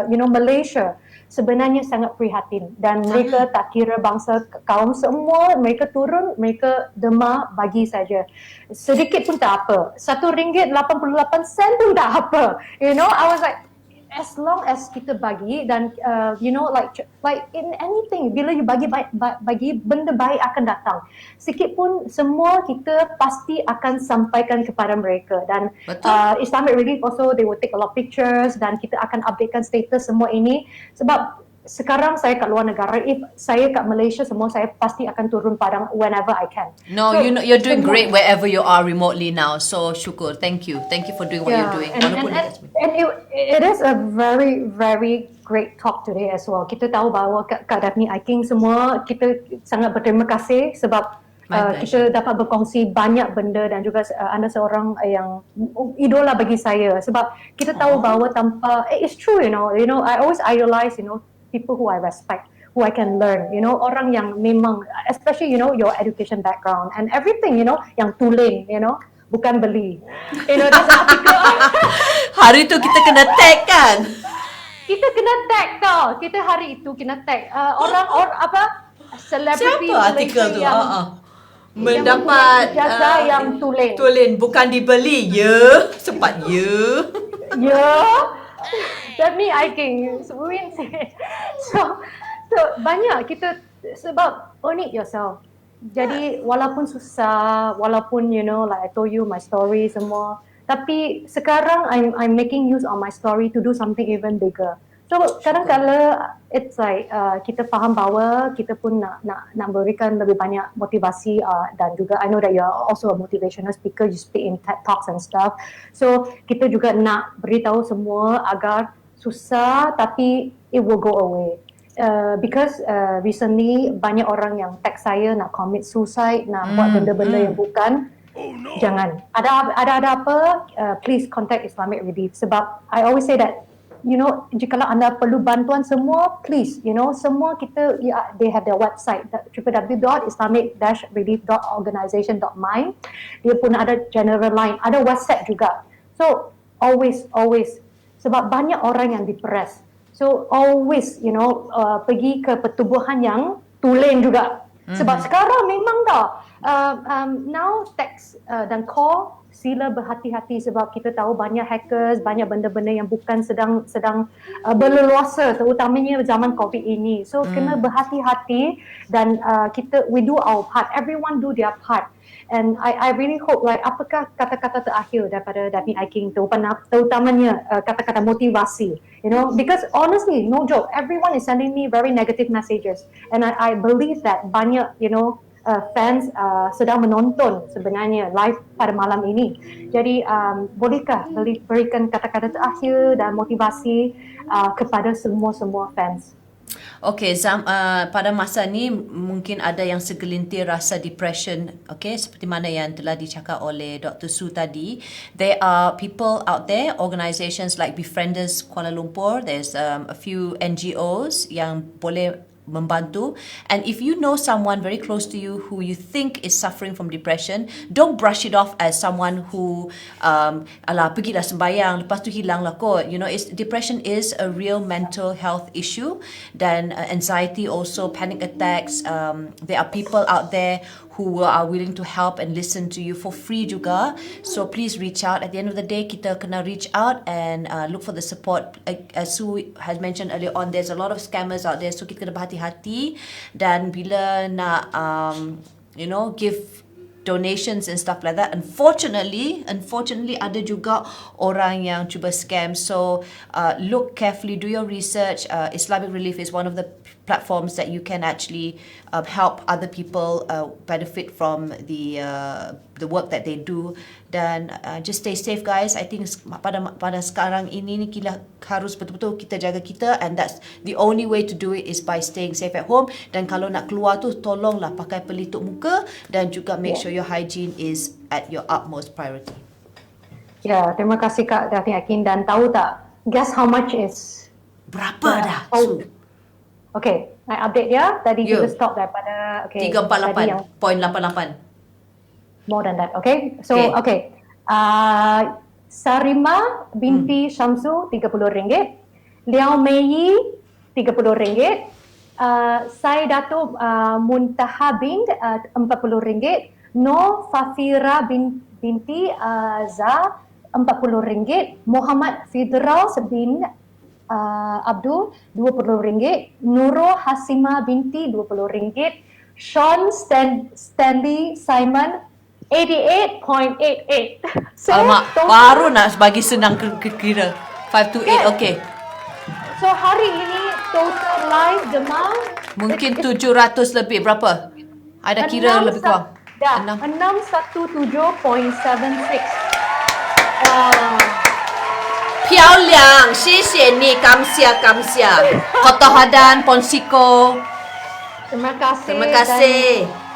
you know, Malaysia sebenarnya sangat prihatin dan mereka tak kira bangsa kaum, semua mereka turun, mereka dema bagi saja. Sedikit pun tak apa. RM1.88 pun tak apa. You know, I was like, as long as kita bagi dan you know, like in anything, bila you bagi benda baik akan datang. Sikit pun semua kita pasti akan sampaikan kepada mereka dan Islamic Relief also, they will take a lot of pictures dan kita akan updatekan status semua ini. Sebab sekarang saya kat luar negara, if saya kat Malaysia, semua saya pasti akan turun padang whenever I can. No, so, you're doing great wherever you are remotely now. So syukur, thank you for doing what you're doing. And it is a very, very great talk today as well. Kita tahu bahawa Kak Daphne Aiking semua, kita sangat berterima kasih sebab kita dapat berkongsi banyak benda dan juga anda seorang yang idola bagi saya sebab kita tahu bahawa tanpa it's true, you know, I always idolize, you know, people who I respect, who I can learn, you know, orang yang memang, especially, you know, your education background and everything, you know, yang tulen, you know, bukan beli. You know, that's article. Hari tu kita kena tag kan? Kita kena tag tau. Kita hari itu kena tag. Orang apa? Celebrity siapa artikel tu? Mendapat ijazah yang tulen. Tulen, bukan dibeli. Ya, sempat ya. Ya. Daphne Aiking, so banyak kita sebab own it yourself. Jadi walaupun susah, walaupun, you know, like I told you my story semua, tapi sekarang I'm making use of my story to do something even bigger. So kadang-kadang it's like kita faham bahawa kita pun nak berikan lebih banyak motivasi dan juga I know that you are also a motivational speaker, you speak in TED Talks and stuff. So kita juga nak beritahu semua agar susah tapi it will go away. Because recently banyak orang yang tag saya nak commit suicide, nak buat benda-benda yang bukan. Jangan. Ada apa, please contact Islamic Relief sebab I always say that, you know, jikalau anda perlu bantuan semua, please, you know, semua kita, they have their website, www.islamic-relief.organisation.my. Dia pun ada general line, ada WhatsApp juga. So always, sebab banyak orang yang depressed. So always, you know, pergi ke pertubuhan yang tulen juga. Sebab sekarang memang now text dan call, sila berhati-hati sebab kita tahu banyak hackers, banyak benda-benda yang bukan sedang berleluasa, terutamanya zaman COVID ini. So kena berhati-hati dan we do our part. Everyone do their part. And I really hope, like, apakah kata-kata terakhir daripada Daphne Aiking terutamanya kata-kata motivasi, you know, because honestly, no joke, everyone is sending me very negative messages and I believe that banyak, you know, fans sedang menonton sebenarnya live pada malam ini. Jadi bolehkah berikan kata-kata terakhir dan motivasi kepada semua fans? Okay, pada masa ni mungkin ada yang segelintir rasa depression, okay, seperti mana yang telah dicakap oleh Dr. Su tadi. There are people out there, organisations like Befrienders Kuala Lumpur, there's a few NGOs yang boleh membantu. And if you know someone very close to you who you think is suffering from depression, don't brush it off as someone who alah pergilah sembayang lepas tu hilang lah kot. You know, depression is a real mental health issue. Dan anxiety also, panic attacks, there are people out there who are willing to help and listen to you for free juga. So please reach out. At the end of the day, kita kena reach out and look for the support. As Sue has mentioned earlier on, there's a lot of scammers out there. So kita kena berhati-hati dan bila nak you know, give donations and stuff like that. Unfortunately ada juga orang yang cuba scam. So look carefully, do your research. Islamic Relief is one of the platforms that you can actually help other people benefit from the work that they do. Dan just stay safe, guys. I think pada sekarang ini ni kita harus betul-betul kita jaga kita, and that's the only way to do it is by staying safe at home. Dan kalau nak keluar tu, tolonglah pakai pelitup muka dan juga make sure your hygiene is at your utmost priority. Ya, terima kasih Kak Daphne Akin. Dan tahu tak, guess how much is? Berapa dah? Okay, I update dia. Tadi kita stop daripada 348.88. More than that, okay? So, okay. Sarima binti Syamsu, RM30. Liao Mei, RM30. Saidato Muntaha bin, RM40. No Fafira binti Za, RM40. Muhammad Fidraus bin Abdul, RM20. Nurul Hasima binti, RM20. Sean Stanley Simon, 88.88. So, alamak, baru nak bagi senang kira. 5 to 8, okay. So, hari ini total live demam mungkin 700 lebih. Berapa? I dah kira lebih kurang. 617.76. 漂亮，谢谢你，感谢。Kota Hadan, Ponsiko. Terima kasih. Terima kasih. Dan,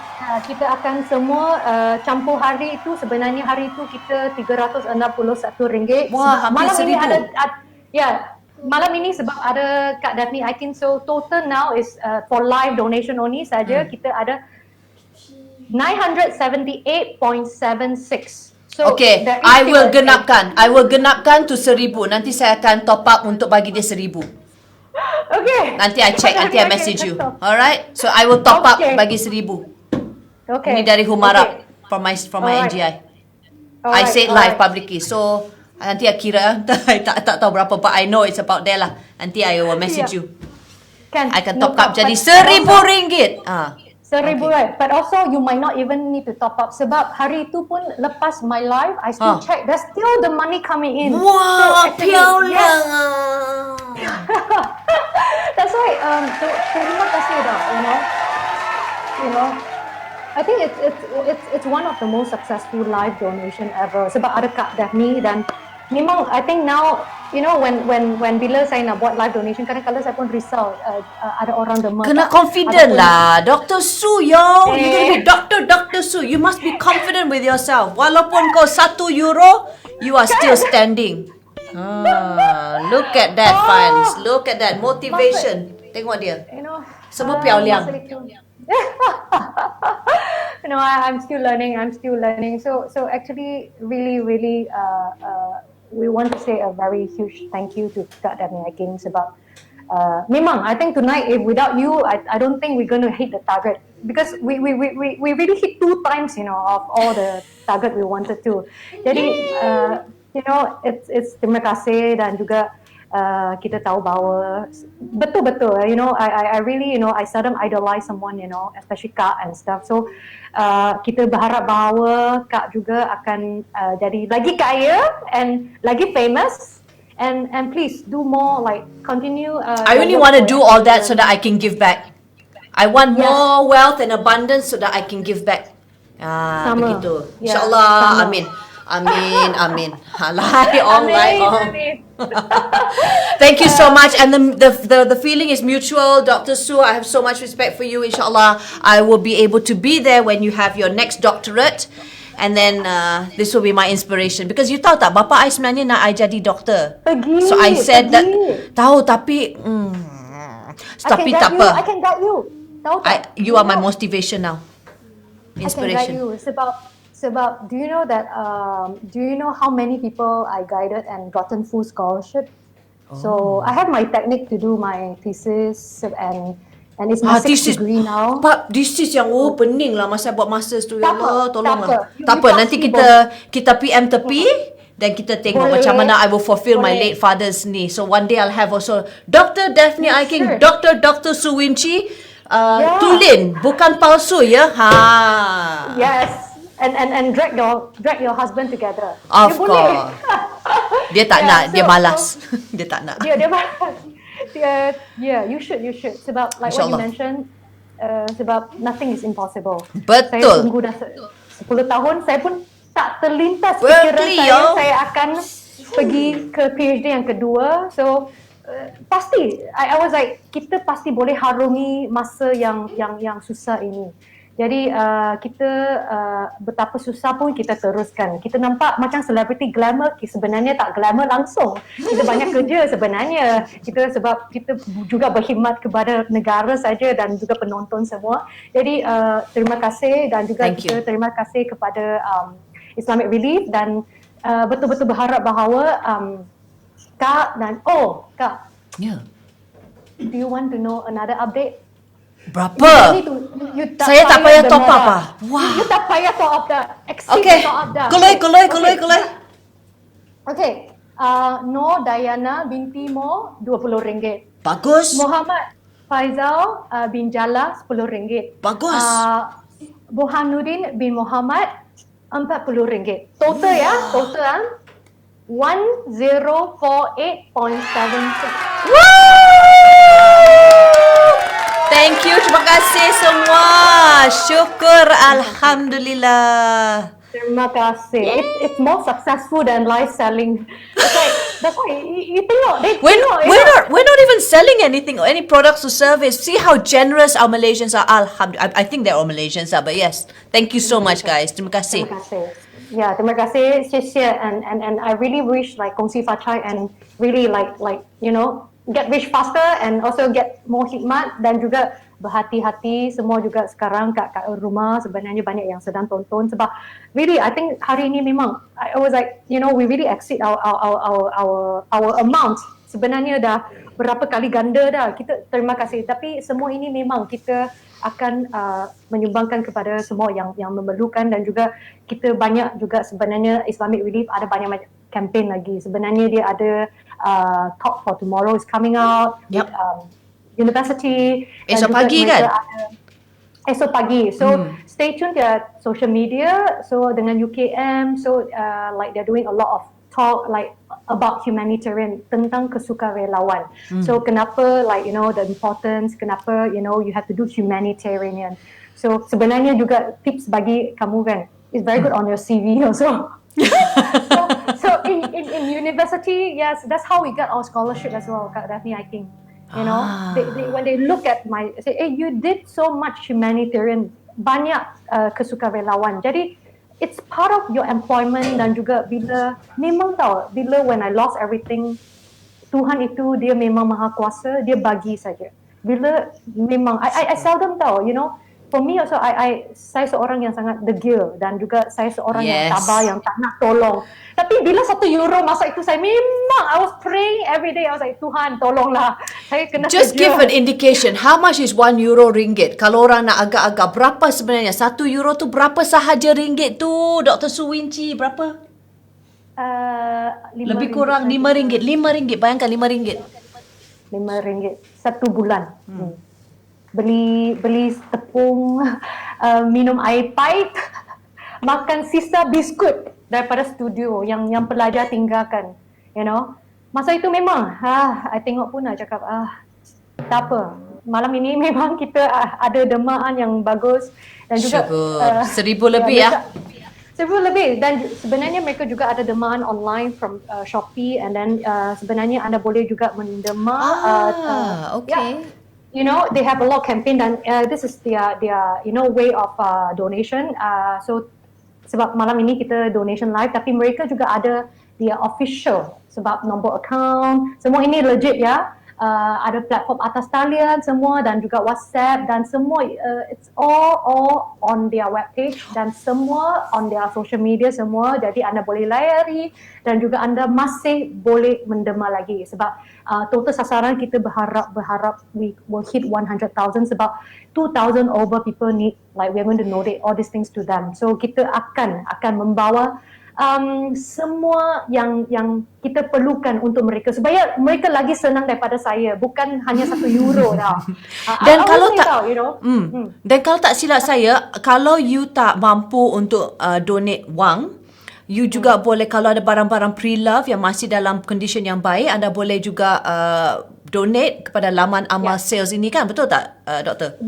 kita akan semua campur hari itu. Sebenarnya hari itu kita RM361. Wah, hampir malam ini RM1,000. Malam ini sebab ada Kak Daphne Akin. So total now is for live donation only saja kita ada 978.76. So, okay, I will genapkan to 1,000. Nanti saya akan top up untuk bagi dia 1,000. Okay. Nanti I check, nanti I message you. Alright? So I will top up bagi 1,000. Okay. Ini dari Humarap from my NGI. I said live publicly. So nanti I kira tak tahu berapa, but I know it's about there lah. Nanti I will message you. I akan top up jadi RM1,000. RM1,000, right? But also you might not even need to top up sebab hari itu pun lepas my live, I still check, there's still the money coming in. Wah,漂亮. That's why so terima kasih dah, you know. I think it's one of the most successful live donation ever sebab ada Kak Daphne. Dan memang I think now, you know, when bila saya nak buat live donation, kadang-kadang saya pun risau ada orang demam. Kena confident lah, Dr. Su yo. You gonna be Dr. Su. You must be confident with yourself. Walaupun kau €1, you are still standing. Look at that, fans. Look at that motivation. Tengok dia. You know, semua 漂亮. You know, I'm still learning. So actually, really, we want to say a very huge thank you to Kak Daphne Akin sebab memang I think tonight, if without you, I don't think we're going to hit the target because we really hit 2 times, you know, of all the target we wanted to. Jadi, you know, it's terima kasih dan juga kita tahu bahawa betul-betul, you know, I really, you know, I seldom idolize someone, you know, especially Kak and stuff. So kita berharap bahawa Kak juga akan jadi lagi kaya and lagi famous, and please do more, like continue. I really want to do all that so that I can give back. I want more wealth and abundance so that I can give back. Begitu. InsyaAllah. Amin. Halai on. Thank you so much, and the feeling is mutual, Dr. Su. I have so much respect for you. Inshallah, I will be able to be there when you have your next doctorate, and then this will be my inspiration, because you tahu tak, bapa I sebenarnya nak I jadi doktor. So I said that tahu, tapi tak apa. I can guide you. Tahu tak? You are my motivation now. Inspiration. I can guide you sebab do you know that do you know how many people I guided and gotten full scholarship? So I have my technique to do my thesis, and it's my 6th degree now. But this is yang pening lah masa buat masters tu. Ya Allah, tolonglah. Tak apa, nanti kita PM tepi dan kita tengok macam mana I will fulfill my late father's ni. So one day I'll have also Dr. Daphne Akin, Dr. Su Winci, tulin, bukan palsu ya. Yes. and drag your husband together. Of Dia boleh. course. Dia tak Yeah, nak, dia so- malas. Dia tak nak. Dia malas. Yeah, you should. Sebab like what you InsyaAllah. mentioned, sebab nothing is impossible. Betul. Saya tunggu dah 10 tahun, saya pun tak terlintas Berkeley, fikiran yo. saya akan pergi ke PhD yang kedua. So pasti, I was like, kita pasti boleh harungi masa yang susah ini. Jadi kita betapa susah pun kita teruskan. Kita nampak macam selebriti glamour, sebenarnya tak glamour langsung. Kita banyak kerja sebenarnya. Sebab kita juga berkhidmat kepada negara saja dan juga penonton semua. Jadi terima kasih dan juga Thank kita terima kasih kepada Islamic Relief dan betul-betul berharap bahawa Kak dan Kak, Ya. do you want to know another update? Berapa? You Saya tak payah the top up murah. ah. Wah. You tak payah top up dah. Exceed Okay. top up dah. Kulai. Okay. Nur Dayana binti Mo RM20. Bagus. Muhammad Faizal bin Jala RM10. Bagus. Burhanuddin bin Muhammad RM40. Total ya, total 1048.76. Thank you, terima kasih semua. Syukur, alhamdulillah. Terima kasih. It's more successful than live selling. That's why you tengok. We're not even selling anything or any products or service. See how generous our Malaysians are. Alhamdulillah. I think they're all Malaysians, but yes. Thank you so much, guys. Terima kasih. Terima kasih. Yeah, terima kasih. And I really wish like Kongsi Fachai and really like get rich faster and also get more khidmat dan juga berhati-hati semua juga sekarang kat rumah sebenarnya banyak yang sedang tonton sebab really I think hari ini memang I was like we really exceed our amount sebenarnya dah berapa kali ganda dah kita terima kasih tapi semua ini memang kita akan menyumbangkan kepada semua yang memerlukan dan juga kita banyak juga sebenarnya Islamic Relief ada banyak campaign lagi sebenarnya dia ada Talk for Tomorrow is coming out Yep. University Esok pagi kan? Esok pagi. So stay tuned their social media. So dengan UKM, so like they're doing a lot of talk like about humanitarian tentang kesukarelawan. So kenapa the importance, kenapa you have to do humanitarian. So sebenarnya juga tips bagi kamu kan, it's very good on your CV also. so in university, yes, that's how we got our scholarship as well, Kak Daphne, I think. They when they look at say, hey, you did so much humanitarian, banyak kesukarelawan. Jadi it's part of your employment dan juga bila when I lost everything, Tuhan itu dia memang maha kuasa, dia bagi saja. Bila memang I seldom tahu, for me also saya seorang yang sangat degil dan juga saya seorang yang tabah yang tak nak tolong. Tapi bila €1 masa itu saya memang I was praying every day. I was like Tuhan tolonglah. Saya kena Just kerja. give an indication. How much is €1 ringgit? Kalau orang nak agak-agak berapa sebenarnya? €1 tu berapa sahaja ringgit tu? Dr. Suwinci berapa? Lebih kurang RM5. RM5. Bayangkan RM5. RM5 satu bulan. Beli tepung, minum air pahit, makan sisa biskut daripada studio yang pelajar tinggalkan, Masa itu memang, I tengok pun nak cakap, tak apa. Malam ini memang kita ada demaan yang bagus dan juga Syukur. 1,000 lebih ya. 1,000 lebih dan sebenarnya mereka juga ada demaan online from Shopee and then sebenarnya anda boleh juga mendema. Okay. They have a lot of campaign dan this is their way of donation. So sebab malam ini kita donation live tapi mereka juga ada dia official sebab nombor account semua ini legit ya. Ada platform atas talian semua dan juga WhatsApp dan semua it's all on their webpage dan semua on their social media semua jadi anda boleh layari dan juga anda masih boleh mendema lagi sebab total sasaran kita berharap we will hit 100,000 sebab 2,000 over people need like we are going to donate all these things to them so kita akan membawa semua yang kita perlukan untuk mereka supaya mereka lagi senang daripada saya, bukan hanya €1 tau. Dan I kalau always say tak tau, you know. dan kalau tak silap saya, kalau you tak mampu untuk donate wang, you juga boleh, kalau ada barang-barang pre-love yang masih dalam condition yang baik, anda boleh juga donate kepada laman amal sales ini kan, betul tak, Doktor?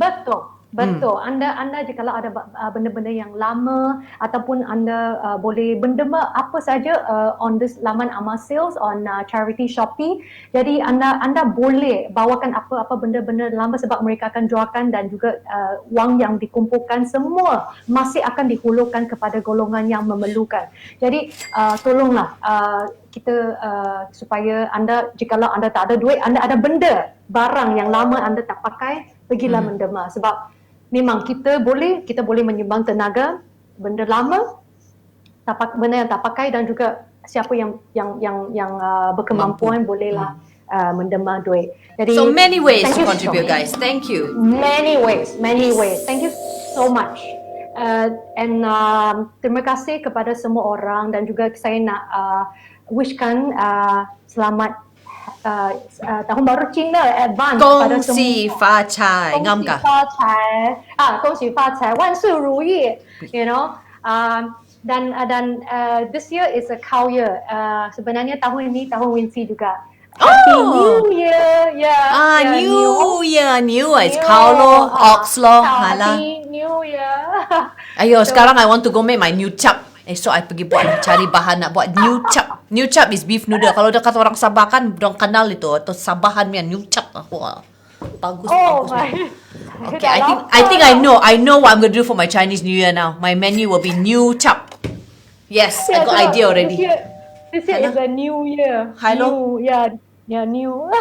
Betul. Anda kalau ada benda-benda yang lama ataupun anda boleh benda apa saja on this laman amal sales on charity Shopee. Jadi anda boleh bawakan apa-apa benda-benda lama sebab mereka akan jualkan, dan juga wang yang dikumpulkan semua masih akan dihulurkan kepada golongan yang memerlukan. Jadi tolonglah kita supaya anda, jikalau anda tak ada duit, anda ada benda barang yang lama anda tak pakai, pergilah menderma. Sebab memang kita boleh menyumbang tenaga, benda lama, benda yang tak pakai, dan juga siapa yang berkemampuan bolehlah menderma duit. Jadi So many ways to contribute, guys. Thank you. Many ways. Thank you so much. And terima kasih kepada semua orang, dan juga saya nak wishkan selamat tahun baru Cina advance kepada semua. 恭喜发财，啱㗎？恭喜发财，万事如意。You know, dan this year is a cow year. Sebenarnya tahun ini tahun Wincy juga. Happy New Year, New Year is cow lo, ox lo, halah. Happy New Year. Ayo, sekarang I want to go make my new chap. Esok I pergi cari bahan nak buat new chap. New chap is beef noodle. Kalau dekat orang Sabah kan, dorang kenal itu, atau Sabahan punya new chap. Wah, bagus. Okay, I think I know what I'm going to do for my Chinese New Year now. My menu will be new chap. Yes, I got idea already. This year is a new year. Hello. New.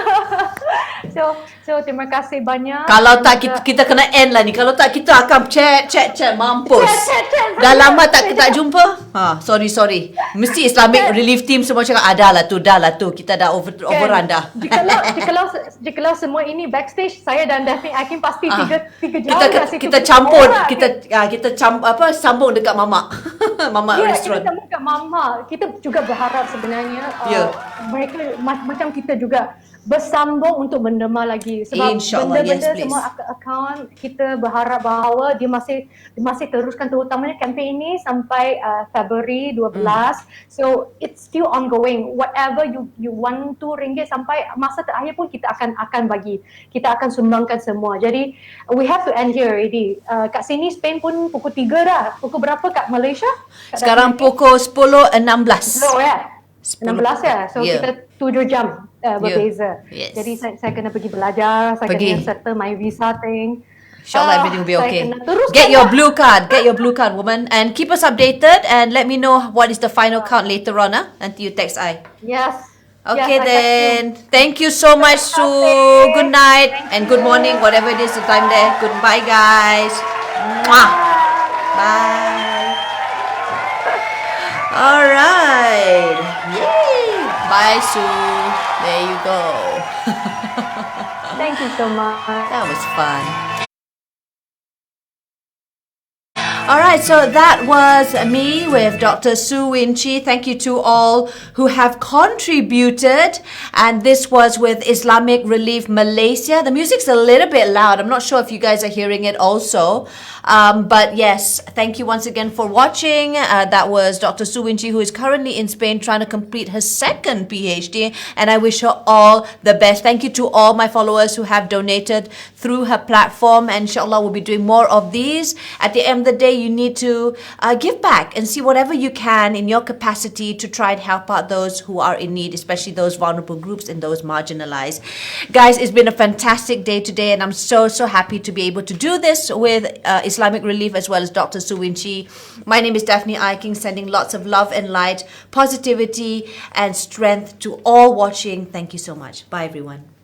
So terima kasih banyak. Kalau tak kita kena end lah ni. Kalau tak kita akan chat mampus. Dah lama tak jumpa. Sorry. Mesti Islamic Relief Team semua cakap dah lah tu. Kita dah overrun dah. Jikalau semua ini backstage, saya dan Daphne Akim pasti 3 jam kita campur. Kita sambung dekat Mama. Mama restaurant. Kita sambung dekat Mama. Kita juga berharap sebenarnya mereka macam kita juga bersambung untuk menderma lagi, sebab benda-benda semua akaun kita berharap bahawa dia masih teruskan, terutamanya kempen ini sampai Februari 12. So it's still ongoing. Whatever you want RM2 sampai masa terakhir pun kita akan bagi, kita akan sumbangkan semua. Jadi we have to end here already. Kat sini Spain pun pukul 3 dah. Pukul berapa kat Malaysia? Sekarang pukul 10.16. 16 ya. So kita 7 jam berbeza. Yes. Jadi saya kena pergi belajar, saya kena settle my visa thing. InsyaAllah everything will be okay. Get your blue card, woman, and keep us updated and let me know what is the final count later on. Nanti you text I. Yes. Okay then. Thank you so much, Sue. Good night and good morning, whatever it is the time there. Goodbye, guys. Mwah. Bye. All right. Yay. Bye, Sue. There you go. Thank you so much. That was fun. Alright, so that was me with Dr. Sue Win Chi. Thank you to all who have contributed. And this was with Islamic Relief Malaysia. The music's a little bit loud. I'm not sure if you guys are hearing it also. But yes, thank you once again for watching. That was Dr. Sue Win Chi, who is currently in Spain trying to complete her second PhD. And I wish her all the best. Thank you to all my followers who have donated through her platform. And inshallah, we'll be doing more of these. At the end of the day, you need to give back and see whatever you can in your capacity to try and help out those who are in need, especially those vulnerable groups and those marginalized. Guys, it's been a fantastic day today, and I'm so happy to be able to do this with Islamic Relief as well as Dr. Sue Win Chi. My name is Daphne Eiking, sending lots of love and light, positivity and strength to all watching. Thank you so much. Bye, everyone.